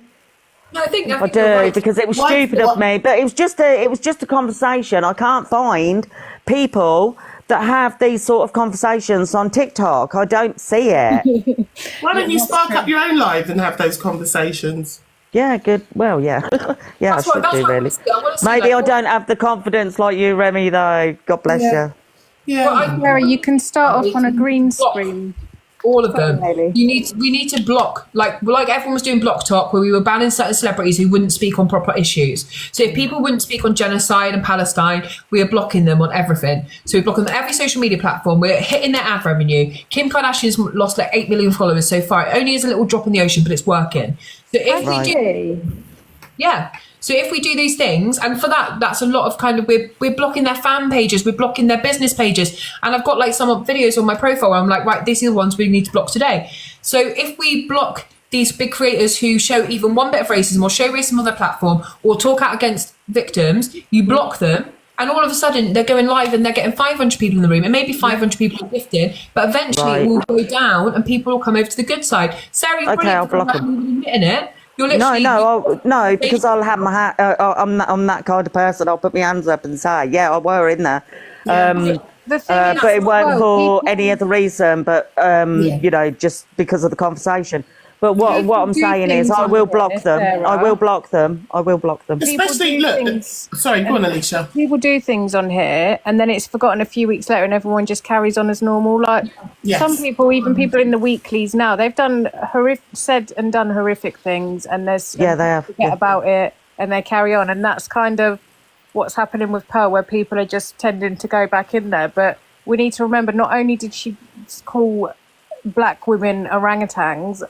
[SPEAKER 1] No, I think
[SPEAKER 6] I do,
[SPEAKER 1] you're right.
[SPEAKER 6] because it was stupid of me, but it was just a conversation. I can't find people that have these sort of conversations on TikTok. I don't see it.
[SPEAKER 2] Why don't you spark up your own live and have those conversations?
[SPEAKER 6] Yeah, good. Well, yeah. Yeah,
[SPEAKER 1] That's
[SPEAKER 6] I
[SPEAKER 1] what-
[SPEAKER 6] should do,
[SPEAKER 1] that's what I
[SPEAKER 6] really.
[SPEAKER 1] wanna see. I wanna see,
[SPEAKER 6] Maybe I
[SPEAKER 1] like,
[SPEAKER 6] don't have the confidence like you, Remy, though. God bless you.
[SPEAKER 2] Yeah.
[SPEAKER 5] Sarah, you can start off on a green screen.
[SPEAKER 1] All of them.
[SPEAKER 5] Hayley.
[SPEAKER 1] We need to block, like everyone was doing Block Talk, where we were banning certain celebrities who wouldn't speak on proper issues. So if people wouldn't speak on genocide and Palestine, we are blocking them on everything. So we're blocking them on every social media platform. We're hitting their ad revenue. Kim Kardashian's lost like 8 million followers so far. It only is a little drop in the ocean, but it's working. So if we do, yeah. So if we do these things, and for that, that's a lot of kind of, we're blocking their fan pages, we're blocking their business pages. And I've got like some videos on my profile where I'm like, right, these are the ones we need to block today. So if we block these big creators who show even one bit of racism or show racism on their platform or talk out against victims, you block them. And all of a sudden they're going live and they're getting 500 people in the room, and maybe 500 people are gifted, but eventually it will go down and people will come over to the good side. Sarah, you're
[SPEAKER 6] Okay, I'll block
[SPEAKER 1] probably
[SPEAKER 6] them.
[SPEAKER 1] admitting it. You're
[SPEAKER 6] No,
[SPEAKER 1] literally,
[SPEAKER 6] no, because I'll have my hand. I'm that kind of person. I'll put my hands up and say, yeah, I were in there.
[SPEAKER 5] The thing is,
[SPEAKER 6] But it weren't
[SPEAKER 5] well,
[SPEAKER 6] for
[SPEAKER 5] people-
[SPEAKER 6] any other reason, but just because of the conversation. But what
[SPEAKER 5] People
[SPEAKER 6] I'm
[SPEAKER 5] do
[SPEAKER 6] saying is,
[SPEAKER 5] things
[SPEAKER 6] I
[SPEAKER 5] on
[SPEAKER 6] will
[SPEAKER 5] here,
[SPEAKER 6] block them.
[SPEAKER 5] Sarah.
[SPEAKER 6] I will block them. I will block them.
[SPEAKER 5] People
[SPEAKER 2] Especially,
[SPEAKER 5] do
[SPEAKER 2] look,
[SPEAKER 5] things-
[SPEAKER 2] sorry, go on, Alicia.
[SPEAKER 5] People do things on here, and then it's forgotten a few weeks later, and everyone just carries on as normal. Like
[SPEAKER 2] Yes.
[SPEAKER 5] some people, even people in the weeklies now, they've done said and done horrific things, and there's
[SPEAKER 6] Yeah, they have,
[SPEAKER 5] forget
[SPEAKER 6] yeah.
[SPEAKER 5] about it, and they carry on, and that's kind of what's happening with Pearl, where people are just tending to go back in there. But we need to remember, not only did she call black women orangutans,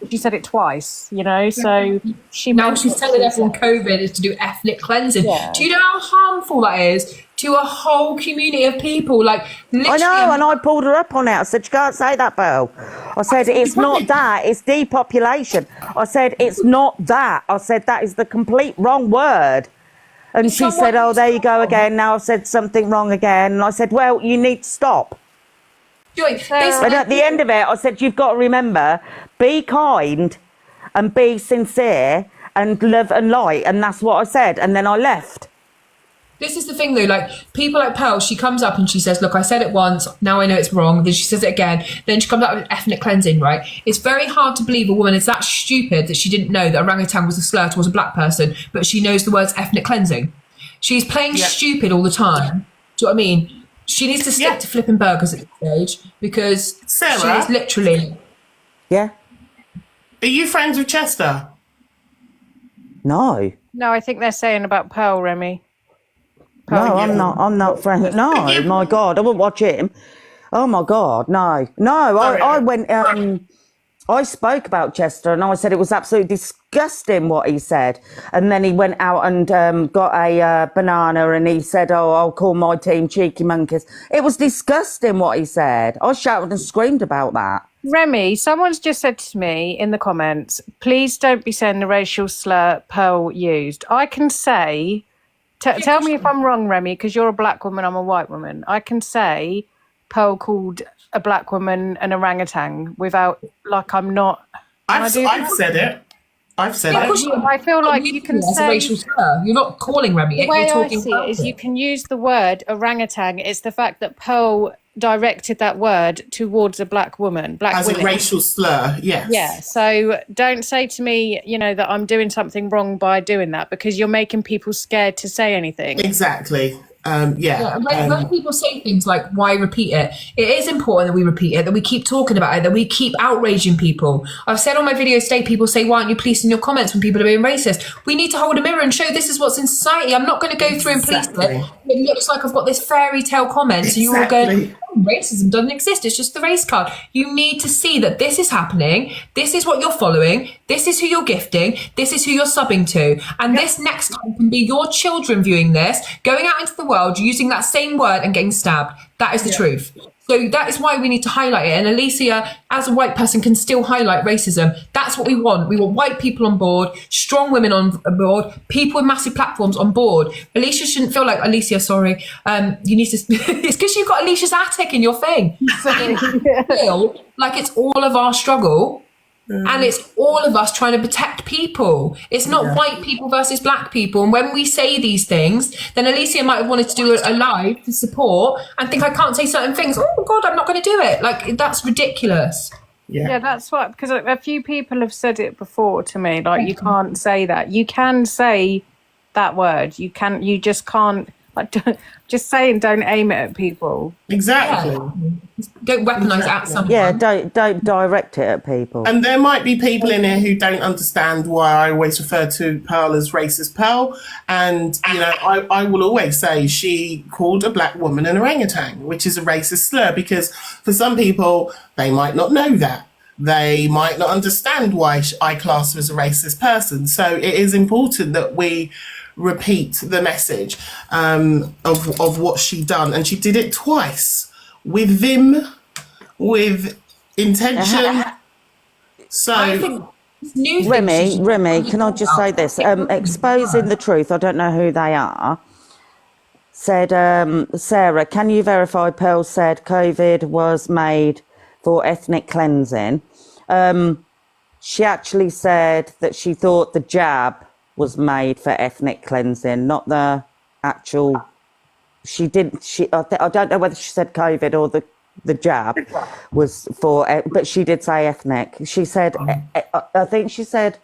[SPEAKER 5] she said it twice, you know, so she
[SPEAKER 1] Now
[SPEAKER 5] meant
[SPEAKER 1] she's
[SPEAKER 5] what
[SPEAKER 1] telling
[SPEAKER 5] she
[SPEAKER 1] everyone
[SPEAKER 5] said.
[SPEAKER 1] COVID is to do ethnic cleansing.
[SPEAKER 5] Yeah.
[SPEAKER 1] Do you know how harmful that is to a whole community of people? Like, literally,
[SPEAKER 6] I know, and I pulled her up on it. I said, you can't say that, Pearl. I said, it's not that, it's depopulation. I said, it's not that. I said, that is the complete wrong word. And she said, oh, there you go again. Now I've said something wrong again. And I said, well, you need to stop.
[SPEAKER 1] Joy, this,
[SPEAKER 6] And at the end of it, I said, you've got to remember, be kind and be sincere and love and light. And that's what I said. And then I left.
[SPEAKER 1] this is the thing though, like people like Pearl, she comes up and she says, look, I said it once, now I know it's wrong. Then she says it again. Then she comes up with ethnic cleansing, right? It's very hard to believe a woman is that stupid that she didn't know that orangutan was a slur towards a black person, but she knows the words ethnic cleansing. She's playing stupid all the time. Do you know what I mean? She needs to stick to flipping burgers at this stage because
[SPEAKER 2] Sarah?
[SPEAKER 1] she is literally...
[SPEAKER 6] Yeah?
[SPEAKER 2] Are you friends with Chester?
[SPEAKER 6] No.
[SPEAKER 5] No, I think they're saying about Pearl, Remi.
[SPEAKER 6] No, I'm not friends. No, my God, I wouldn't watch him. Oh my God, no. I went, I spoke about Chester and I said it was absolutely disgusting what he said. And then he went out and got a banana and he said, oh, I'll call my team cheeky monkeys. It was disgusting what he said. I shouted and screamed about that.
[SPEAKER 5] Remi, someone's just said to me in the comments, please don't be saying the racial slur Pearl used. I can say, tell me if I'm wrong, Remi, because you're a black woman, I'm a white woman. I can say Pearl called a black woman an orangutan without, like, I'm not...
[SPEAKER 2] I've said it. I've said
[SPEAKER 1] Yeah, of
[SPEAKER 2] it.
[SPEAKER 1] course
[SPEAKER 5] I feel like you can
[SPEAKER 1] as a
[SPEAKER 5] say...
[SPEAKER 1] racial slur. You're not calling Remi
[SPEAKER 5] The
[SPEAKER 1] it,
[SPEAKER 5] way
[SPEAKER 1] you're
[SPEAKER 5] I
[SPEAKER 1] talking
[SPEAKER 5] see
[SPEAKER 1] about
[SPEAKER 5] it is
[SPEAKER 1] it.
[SPEAKER 5] you can use the word orangutan. It's the fact that Pearl directed that word towards a black woman, black
[SPEAKER 2] As
[SPEAKER 5] women.
[SPEAKER 2] a racial slur, yes.
[SPEAKER 5] Yeah, so don't say to me, you know, that I'm doing something wrong by doing that because you're making people scared to say anything.
[SPEAKER 2] Exactly.
[SPEAKER 1] Yeah, when people say things like, why repeat it? It is important that we repeat it, that we keep talking about it, that we keep outraging people. I've said on my videos today, people say, why aren't you policing your comments when people are being racist? We need to hold a mirror and show this is what's in society. I'm not going to go through and police it. It looks like I've got this fairy tale comment, so you're all going, oh, racism doesn't exist, it's just the race card. You need to see that this is happening, this is what you're following, this is who you're gifting, this is who you're subbing to. And this next time can be your children viewing this, going out into the world, using that same word and getting stabbed. That is the truth. So that is why we need to highlight it. And Alicia, as a white person, can still highlight racism. That's what we want. We want white people on board, strong women on board, people with massive platforms on board. Alicia shouldn't feel like, Alicia, sorry, you need to... It's because you've got Alicia's attic in your thing. You feel like it's all of our struggle. And it's all of us trying to protect people. It's not white people versus black people. And when we say these things, then Alicia might have wanted to do a live to support and think I can't say certain things. Oh, God, I'm not going to do it. Like, that's ridiculous.
[SPEAKER 5] Yeah, that's what, because a few people have said it before to me, like, you can't say that. You can say that word. You just can't, like, just say and don't aim it at people.
[SPEAKER 2] Exactly.
[SPEAKER 1] Don't weaponize it at someone.
[SPEAKER 6] Yeah, don't direct it at people.
[SPEAKER 2] And there might be people in here who don't understand why I always refer to Pearl as racist Pearl. And, you know, I will always say she called a black woman an orangutan, which is a racist slur, because for some people, they might not know that. They might not understand why I class her as a racist person. So it is important that we repeat the message of what she done. And she did it twice. With vim, with intention. So,
[SPEAKER 6] Remi, can I just say this? Exposing the truth, I don't know who they are, said, Sarah, can you verify Pearl said COVID was made for ethnic cleansing? She actually said that she thought the jab was made for ethnic cleansing, not the actual... I don't know whether she said COVID or the the jab was for, but she did say ethnic. She said, I think she said,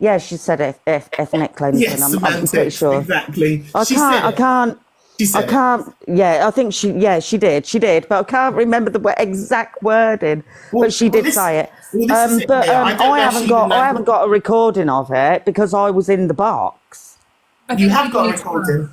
[SPEAKER 6] yeah, she said ethnic cleansing.
[SPEAKER 2] Yes,
[SPEAKER 6] I'm pretty
[SPEAKER 2] semantics,
[SPEAKER 6] sure.
[SPEAKER 2] exactly.
[SPEAKER 6] I
[SPEAKER 2] She
[SPEAKER 6] can't.
[SPEAKER 2] said
[SPEAKER 6] I
[SPEAKER 2] it.
[SPEAKER 6] can't.
[SPEAKER 2] She said
[SPEAKER 6] I can't. Yeah, I think she. Yeah, she did. She did, but I can't remember the exact wording.
[SPEAKER 2] Well,
[SPEAKER 6] but she did
[SPEAKER 2] this-
[SPEAKER 6] say it.
[SPEAKER 2] well, this is it,
[SPEAKER 6] But
[SPEAKER 2] Mia. I don't know if she even
[SPEAKER 6] I
[SPEAKER 2] knows.
[SPEAKER 6] haven't got a recording of it because I was in the box.
[SPEAKER 1] I
[SPEAKER 2] You
[SPEAKER 1] think
[SPEAKER 2] have
[SPEAKER 1] we
[SPEAKER 2] got a
[SPEAKER 1] need to-
[SPEAKER 2] recording.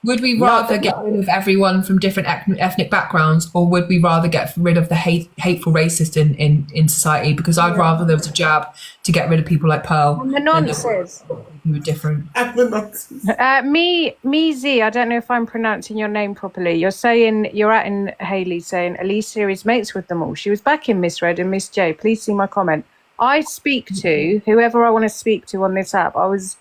[SPEAKER 1] Would we rather get rid of everyone from different ethnic backgrounds, or would we rather get rid of the hateful racist in society? Because I'd rather there was a jab to get rid of people like Pearl.
[SPEAKER 5] And the nonsense.
[SPEAKER 1] Who were different.
[SPEAKER 5] Mizi, I don't know if I'm pronouncing your name properly. You're saying, you're at in Hayley saying Alicia is mates with them all. She was back in Miss Red and Miss J. Please see my comment. I speak to whoever I want to speak to on this app. I was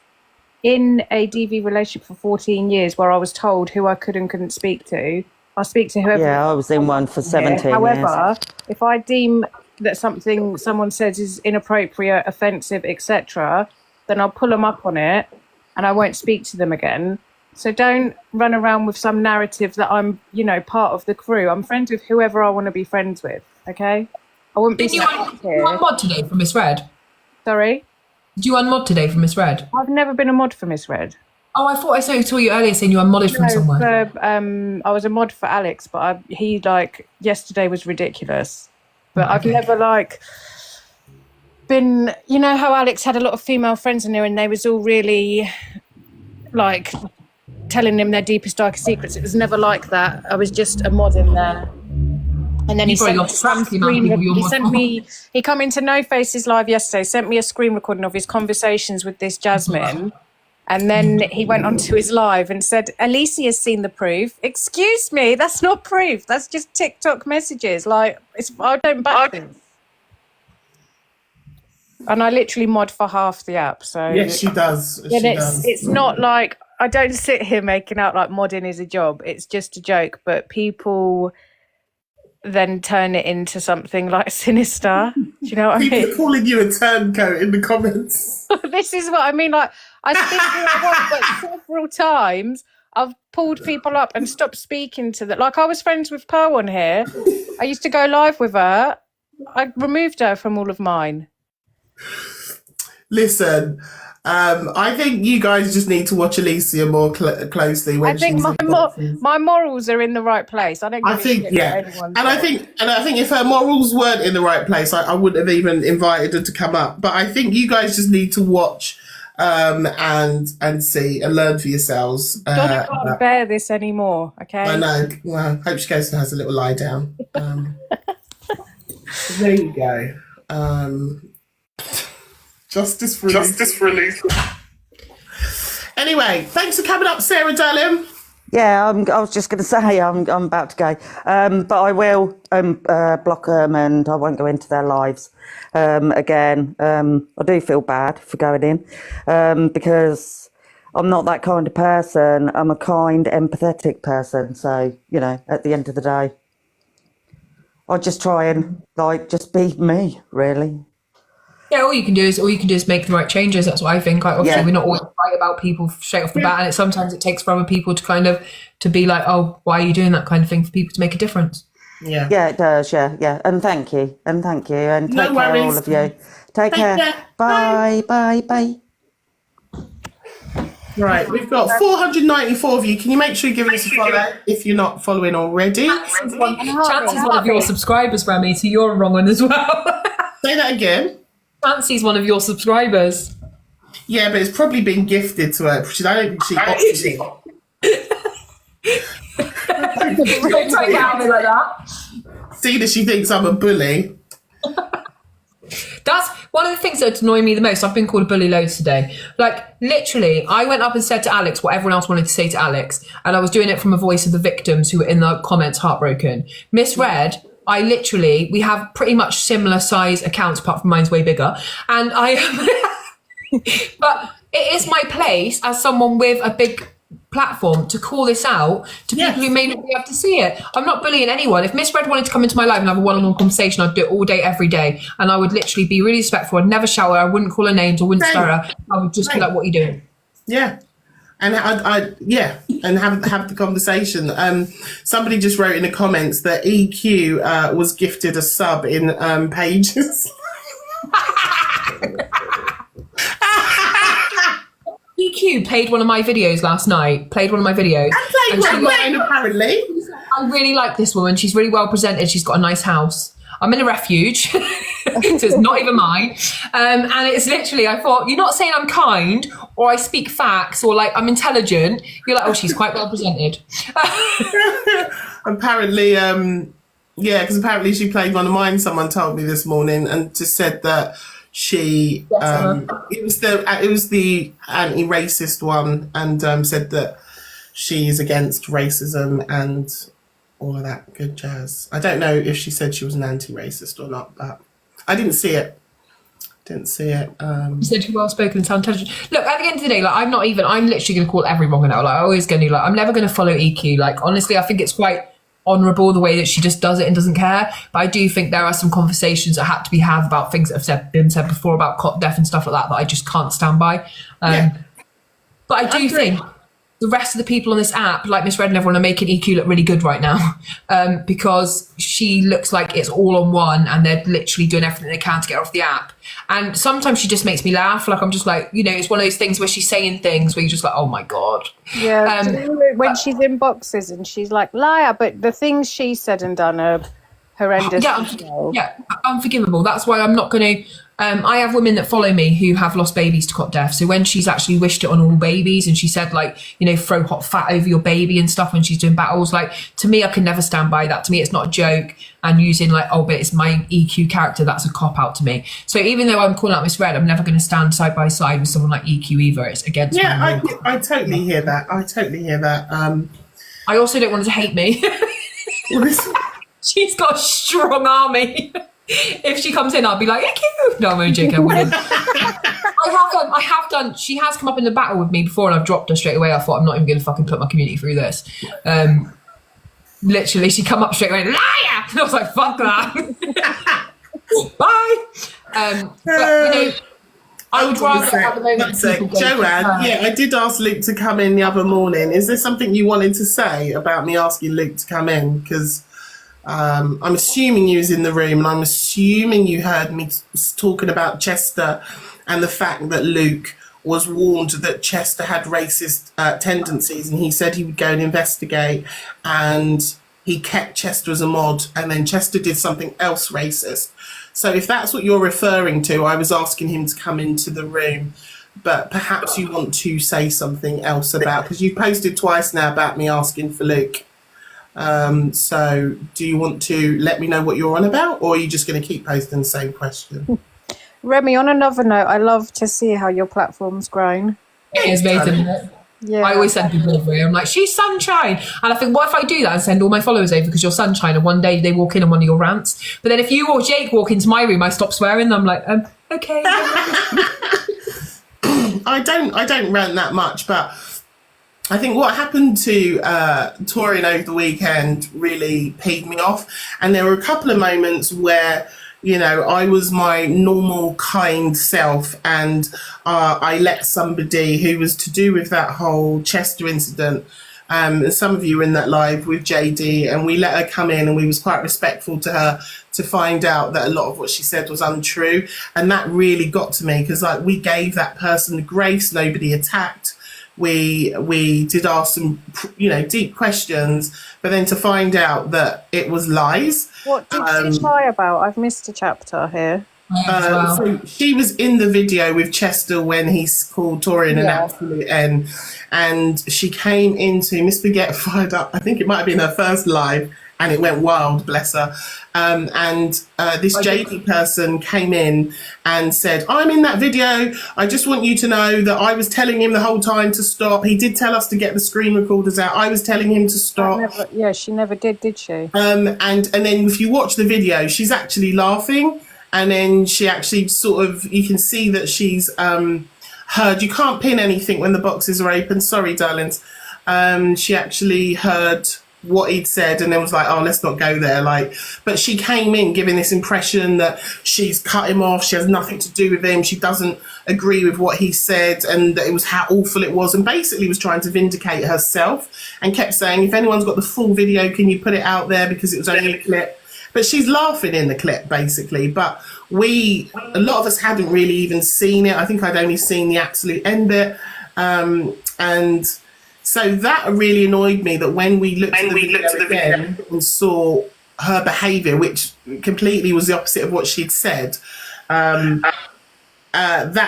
[SPEAKER 5] in a DV relationship for 14 years where I was told who I could and couldn't speak to. I speak to whoever.
[SPEAKER 6] Yeah, I was in one for 17
[SPEAKER 5] However,
[SPEAKER 6] years.
[SPEAKER 5] if I deem that something someone says is inappropriate, offensive, etc., then I'll pull them up on it and I won't speak to them again. So don't run around with some narrative that I'm, part of the crew. I'm friends with whoever I want to be friends with, okay? I wouldn't be
[SPEAKER 1] Did you
[SPEAKER 5] here.
[SPEAKER 1] unmod today from Miss Red?
[SPEAKER 5] Sorry?
[SPEAKER 1] Did you unmod today from Miss Red?
[SPEAKER 5] I've never been a mod for Miss Red.
[SPEAKER 1] Oh, I thought I saw you earlier saying you unmodded from somewhere.
[SPEAKER 5] I was a mod for Alex, but he yesterday was ridiculous. But I've never been, how Alex had a lot of female friends in there and they was all really telling him their deepest, darkest secrets. It was never like that. I was just a mod in there. And then he come into No Faces Live yesterday, sent me a screen recording of his conversations with this Jasmine. And then he went onto his live and said, Alicia's seen the proof. Excuse me, that's not proof. That's just TikTok messages. I don't back this. And I literally mod for half the app. So
[SPEAKER 2] Yes, she does.
[SPEAKER 5] It's not like, I don't sit here making out like modding is a job. It's just a joke. But people then turn it into something sinister. Do you know what I mean?
[SPEAKER 2] People are calling you a turncoat in the comments.
[SPEAKER 5] This is what I mean. I speak who I want, but several times I've pulled people up and stopped speaking to them. I was friends with Pearl on here. I used to go live with her. I removed her from all of mine.
[SPEAKER 2] Listen, I think you guys just need to watch Alicia more closely. When
[SPEAKER 5] I think my morals are in the right place. I don't.
[SPEAKER 2] I think I think if her morals weren't in the right place, I wouldn't have even invited her to come up. But I think you guys just need to watch and see and learn for yourselves.
[SPEAKER 5] I can't bear this anymore. Okay.
[SPEAKER 2] I know. Well, hope she goes and has a little lie down. There you go. Justice for Elise. Anyway, thanks for coming up, Sarah darling.
[SPEAKER 6] Yeah, I was just going to say I'm about to go, but I will block them and I won't go into their lives again. I do feel bad for going in because I'm not that kind of person. I'm a kind, empathetic person. So at the end of the day, I just try and just be me, really.
[SPEAKER 1] Yeah, all you can do is make the right changes. That's what I think. Obviously, we're not always right about people straight off the bat, and sometimes it takes for other people to be like, oh, why are you doing that kind of thing, for people to make a difference.
[SPEAKER 6] Yeah, it does. Yeah, and thank you, and take care, all of you. Take care. Bye.
[SPEAKER 2] Right, we've got 494 of you. Can you make sure you give us a follow if you're not following already?
[SPEAKER 1] Chances one of your subscribers, Remi, so you're a wrong one as well.
[SPEAKER 2] Say that again.
[SPEAKER 1] Fancy's one of your subscribers.
[SPEAKER 2] Yeah, but it's probably been gifted to her. I don't think she opted it.
[SPEAKER 1] Don't take it out of me like that.
[SPEAKER 2] See that she thinks I'm a bully.
[SPEAKER 1] That's one of the things that annoy me the most. I've been called a bully loads today. Literally, I went up and said to Alex what everyone else wanted to say to Alex, and I was doing it from a voice of the victims who were in the comments heartbroken. Miss Red, we have pretty much similar size accounts, apart from mine's way bigger. And but it is my place as someone with a big platform to call this out to people who may not be able to see it. I'm not bullying anyone. If Miss Red wanted to come into my life and have a one-on-one conversation, I'd do it all day, every day. And I would literally be really respectful. I'd never shout her. I wouldn't call her names. I wouldn't swear her. I would just be like, what are you doing?
[SPEAKER 2] Yeah. and and have the conversation. Somebody just wrote in the comments that EQ was gifted a sub in Pages.
[SPEAKER 1] EQ played one of my videos last night. Played one of my videos.
[SPEAKER 2] And played mine, apparently.
[SPEAKER 1] I really like this woman. She's really well presented. She's got a nice house. I'm in a refuge, so it's not even mine. And it's literally, I thought, you're not saying I'm kind or I speak facts or like I'm intelligent. You're like, oh, she's quite well presented.
[SPEAKER 2] Apparently, because apparently she played one of mine. Someone told me this morning and just said that she it was the anti-racist one, and said that she's against racism and all of that good jazz. I don't know if she said she was an anti-racist or not, but I didn't see it. You said you're well spoken and sound intelligent. Look, at the end of the day, like I'm literally going to call everyone now. Like I'm always going to, like I'm never going to follow EQ. Like honestly, I think it's quite honourable the way that she just does it and doesn't care. But I do think there are some conversations that had to be had about things that have been said before about cot death and stuff like that I just can't stand by. But I do think the rest of the people on this app, like Miss Red and everyone, are making EQ look really good right now, because she looks like it's all on one and they're literally doing everything they can to get her off the app. And sometimes she just makes me laugh. Like I'm just like, it's one of those things where she's saying things where you're just like, oh my God.
[SPEAKER 5] Yeah, when she's in boxes and she's like, liar, but the things she said and done are horrendous.
[SPEAKER 1] Unforgivable. That's why I'm not going to. I have women that follow me who have lost babies to cot death. So when she's actually wished it on all babies and she said like, throw hot fat over your baby and stuff when she's doing battles, like to me, I can never stand by that. To me, it's not a joke. And using like, oh, but it's my EQ character, that's a cop out to me. So even though I'm calling out Miss Red, I'm never going to stand side by side with someone like EQ either. It's against my rule.
[SPEAKER 2] I totally hear that.
[SPEAKER 1] I also don't want her to hate me. She's got a strong army. If she comes in, I'll be like, EQ. No, I'm only joking. I wouldn't. I have done. She has come up in the battle with me before, and I've dropped her straight away. I thought I'm not even going to fucking put my community through this. Literally, she come up straight away, liar. And I was like, fuck that. Bye. But I would rather at the moment.
[SPEAKER 2] Joanne, I did ask Luke to come in the other morning. Is there something you wanted to say about me asking Luke to come in? Because I'm assuming you was in the room, and I'm assuming you heard me talking about Chester and the fact that Luke was warned that Chester had racist tendencies, and he said he would go and investigate, and he kept Chester as a mod, and then Chester did something else racist. So if that's what you're referring to, I was asking him to come into the room, but perhaps you want to say something else about, because you posted twice now about me asking for Luke. So do you want to let me know what you're on about, or are you just going to keep posting the same question?
[SPEAKER 5] Remi, on another note, I love to see how your platform's grown.
[SPEAKER 1] It is amazing, isn't it?
[SPEAKER 5] Yeah.
[SPEAKER 1] I always send people over here. I'm like, she's sunshine. And I think, what if I do that and send all my followers over because you're sunshine, and one day they walk in on one of your rants? But then if you or Jake walk into my room, I stop swearing. I'm like, okay.
[SPEAKER 2] I don't rant that much, but I think what happened to Torian over the weekend really peeved me off. And there were a couple of moments where, I was my normal kind self, and I let somebody who was to do with that whole Chester incident, and some of you were in that live with JD, and we let her come in, and we was quite respectful to her to find out that a lot of what she said was untrue. And that really got to me, because like we gave that person the grace, nobody attacked. We did ask some, deep questions, but then to find out that it was lies.
[SPEAKER 5] What did she lie about? I've missed a chapter here.
[SPEAKER 2] So she was in the video with Chester when he called Torian an absolute N, and she came into Miss Baguette fired up. I think it might have been her first live, and it went wild, bless her. This JD person came in and said, I'm in that video. I just want you to know that I was telling him the whole time to stop. He did tell us to get the screen recorders out. I was telling him to stop.
[SPEAKER 5] She never did she?
[SPEAKER 2] And then if you watch the video, she's actually laughing. And then she actually sort of, you can see that she's heard, you can't pin anything when the boxes are open. Sorry, darlings. She actually heard what he'd said, and then was like, oh, let's not go there. Like, but she came in giving this impression that she's cut him off, she has nothing to do with him, she doesn't agree with what he said, and that it was how awful it was, and basically was trying to vindicate herself, and kept saying, if anyone's got the full video, can you put it out there, because it was only a clip. But she's laughing in the clip, basically. But a lot of us hadn't really even seen it. I think I'd only seen the absolute end bit. And so that really annoyed me, that when we looked at the video again and saw her behaviour, which completely was the opposite of what she'd said, that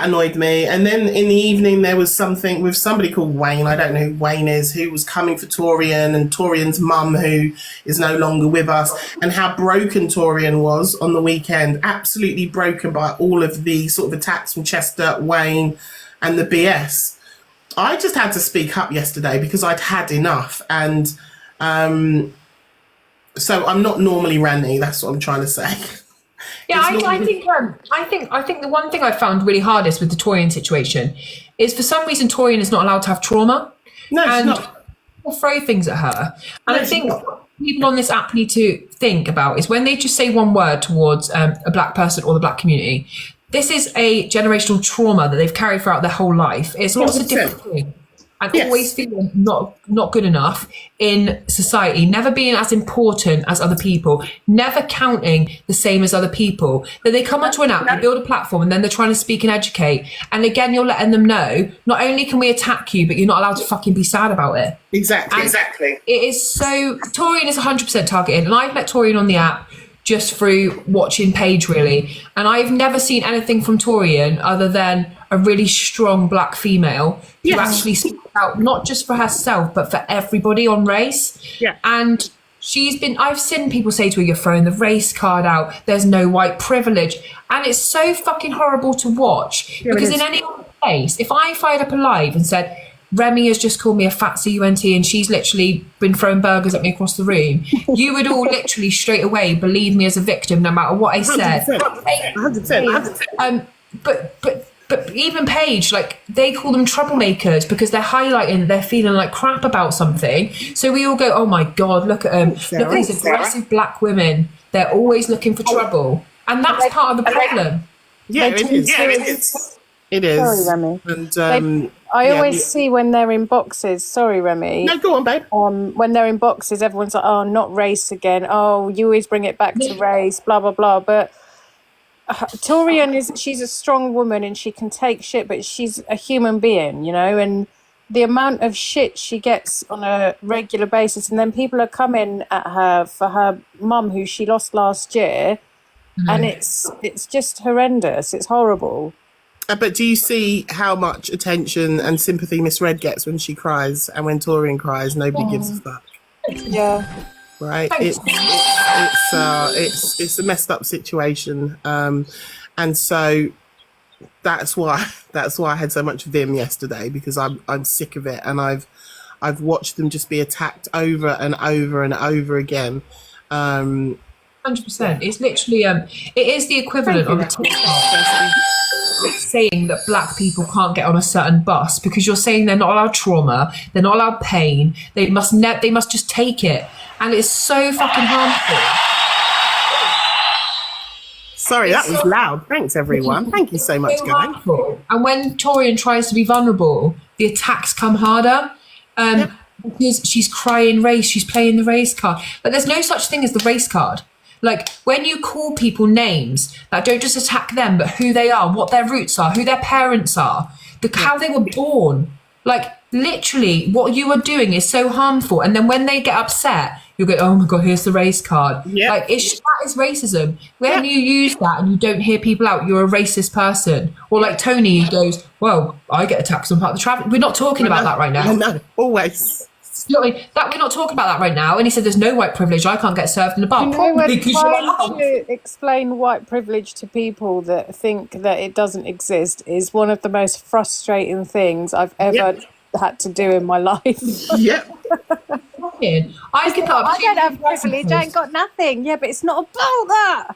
[SPEAKER 2] annoyed me. And then in the evening, there was something with somebody called Wayne, I don't know who Wayne is, who was coming for Torian, and Torian's mum, who is no longer with us, and how broken Torian was on the weekend, absolutely broken by all of the sort of attacks from Chester, Wayne, and the BS. I just had to speak up yesterday because I'd had enough. And so I'm not normally ranty, that's what I'm trying to say.
[SPEAKER 1] Yeah, I think the one thing I found really hardest with the Torian situation is, for some reason, Torian is not allowed to have trauma.
[SPEAKER 2] No, she's
[SPEAKER 1] and
[SPEAKER 2] not.
[SPEAKER 1] People throw things at her. And
[SPEAKER 2] No,
[SPEAKER 1] I think
[SPEAKER 2] she's not.
[SPEAKER 1] what people on this app need to think about is when they just say one word towards a black person or the black community, this is a generational trauma that they've carried throughout their whole life. It's not a
[SPEAKER 2] 100%.
[SPEAKER 1] different thing. And
[SPEAKER 2] Yes.
[SPEAKER 1] always feeling not good enough in society, never being as important as other people, never counting the same as other people. That they come onto an app, they build a platform, and then they're trying to speak and educate. And again, you're letting them know, not only can we attack you, but you're not allowed to fucking be sad about it.
[SPEAKER 2] Exactly.
[SPEAKER 1] It is so... Torian is 100% targeted. And I've met Torian on the app just through watching Paige, really. And I've never seen anything from Torian other than a really strong black female who actually speaks out not just for herself, but for everybody on race.
[SPEAKER 2] Yeah.
[SPEAKER 1] And I've seen people say to her, you're throwing the race card out, there's no white privilege. And it's so fucking horrible to watch.
[SPEAKER 2] Yeah,
[SPEAKER 1] because
[SPEAKER 2] it is.
[SPEAKER 1] in any other case, if I fired up a live and said, Remi has just called me a fat cunt and she's literally been throwing burgers at me across the room, you would all literally straight away believe me as a victim no matter what I said.
[SPEAKER 2] 100%.
[SPEAKER 1] But even Paige, like, they call them troublemakers because they're highlighting they're feeling like crap about something. So we all go, oh my God, look at them. Look at these aggressive black women. They're always looking for trouble. And that's part of the problem.
[SPEAKER 2] Yeah, it is. It is.
[SPEAKER 5] Sorry, Remi.
[SPEAKER 2] And
[SPEAKER 5] I always see when they're in boxes. Sorry, Remi.
[SPEAKER 2] no, go on, babe.
[SPEAKER 5] When they're in boxes, everyone's like, "Oh, not race again. Oh, you always bring it back to race." Blah blah blah. But Torian she's a strong woman and she can take shit, but she's a human being, you know. And the amount of shit she gets on a regular basis, and then people are coming at her for her mum, who she lost last year, and it's just horrendous. It's horrible.
[SPEAKER 2] But do you see how much attention and sympathy Miss Red gets when she cries, and when Torian cries, nobody gives a fuck,
[SPEAKER 5] Yeah.
[SPEAKER 2] right? It's a messed up situation, and so that's why I had so much vim yesterday, because I'm sick of it, and I've watched them just be attacked over and over and over again.
[SPEAKER 1] 100%. It's literally it is the equivalent of a TikTok saying that black people can't get on a certain bus because you're saying they're not allowed trauma, they're not allowed pain, they must just take it, and it's so fucking harmful.
[SPEAKER 2] Sorry, that was loud. Thanks, everyone. Thank you so much,
[SPEAKER 1] So
[SPEAKER 2] guys.
[SPEAKER 1] harmful. And when Torian tries to be vulnerable, the attacks come harder. Because she's crying race, she's playing the race card. But there's no such thing as the race card. Like, when you call people names that don't just attack them, but who they are, what their roots are, who their parents are, how they were born. Like, literally, what you are doing is so harmful. And then when they get upset, you go, oh my God, here's the race card.
[SPEAKER 2] Yeah.
[SPEAKER 1] Like, that is racism. When you use that and you don't hear people out, you're a racist person. Or like Tony, who goes, well, I get attacked because I'm part of the traffic. We're not talking about that right now.
[SPEAKER 2] No, always.
[SPEAKER 1] You know what I mean? We're not talking about that right now. And he said, there's no white privilege. I can't get served in a bar.
[SPEAKER 5] You know,
[SPEAKER 1] Probably
[SPEAKER 5] when
[SPEAKER 1] because you're
[SPEAKER 5] trying
[SPEAKER 1] allowed.
[SPEAKER 5] to explain white privilege to people that think that it doesn't exist is one of the most frustrating things I've ever had to do in my life.
[SPEAKER 2] Yep.
[SPEAKER 1] I can put up
[SPEAKER 5] I
[SPEAKER 1] two
[SPEAKER 5] don't have privilege, I ain't got nothing. Yeah, but it's not about that.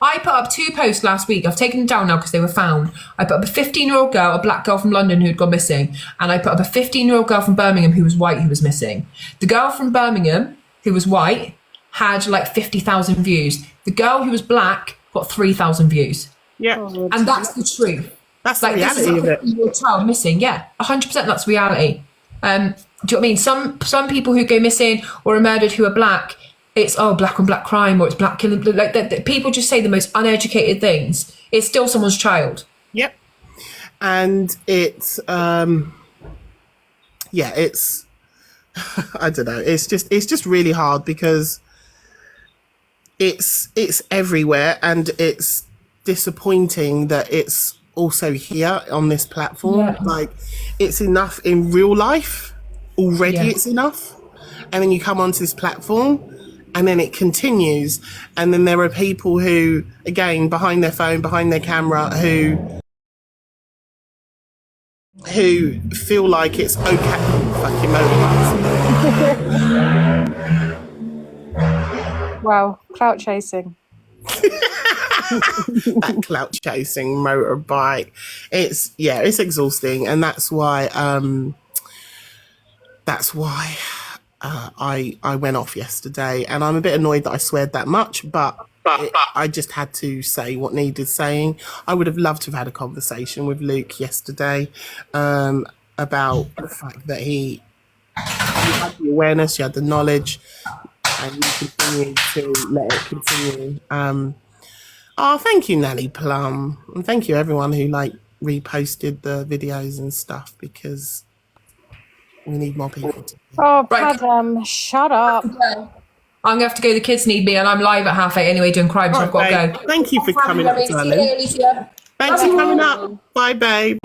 [SPEAKER 1] I put up 2 posts last week. I've taken them down now because they were found. I put up a 15-year-old girl, a black girl from London who'd gone missing. And I put up a 15-year-old girl from Birmingham who was white who was missing. The girl from Birmingham who was white had like 50,000 views. The girl who was black got 3,000 views.
[SPEAKER 2] Yeah.
[SPEAKER 1] And that's the truth.
[SPEAKER 2] That's the
[SPEAKER 1] Like, this is
[SPEAKER 2] reality of
[SPEAKER 1] like
[SPEAKER 2] it.
[SPEAKER 1] your child missing. Yeah, 100%. That's reality. Do you know what I mean? Some people who go missing or are murdered who are black, it's black on black crime, or it's black killing. Like that, people just say the most uneducated things. It's still someone's child.
[SPEAKER 2] Yep. And it's it's I don't know. It's just really hard because it's everywhere, and it's disappointing that it's also here on this platform.
[SPEAKER 1] Yeah.
[SPEAKER 2] Like, it's enough in real life already.
[SPEAKER 1] Yeah.
[SPEAKER 2] It's enough, and then you come onto this platform, and then it continues, and then there are people who, again, behind their phone, behind their camera, who feel like it's okay. Fucking motorbikes.
[SPEAKER 5] Wow, clout chasing.
[SPEAKER 2] That clout chasing motorbike. It's exhausting, and that's why I went off yesterday, and I'm a bit annoyed that I sweared that much, but I just had to say what needed saying. I would have loved to have had a conversation with Luke yesterday about the fact that he had the awareness, he had the knowledge, and you continue to let it continue. Thank you, Nanny Plum, and thank you everyone who reposted the videos and stuff, because we need more people to.
[SPEAKER 5] Oh, Padam, shut up.
[SPEAKER 1] I'm going to have to go. The kids need me, and I'm live at 8:30 anyway doing crime, so I've got to go.
[SPEAKER 2] Thank you for coming up, darling. Thanks for coming up. Bye, babe.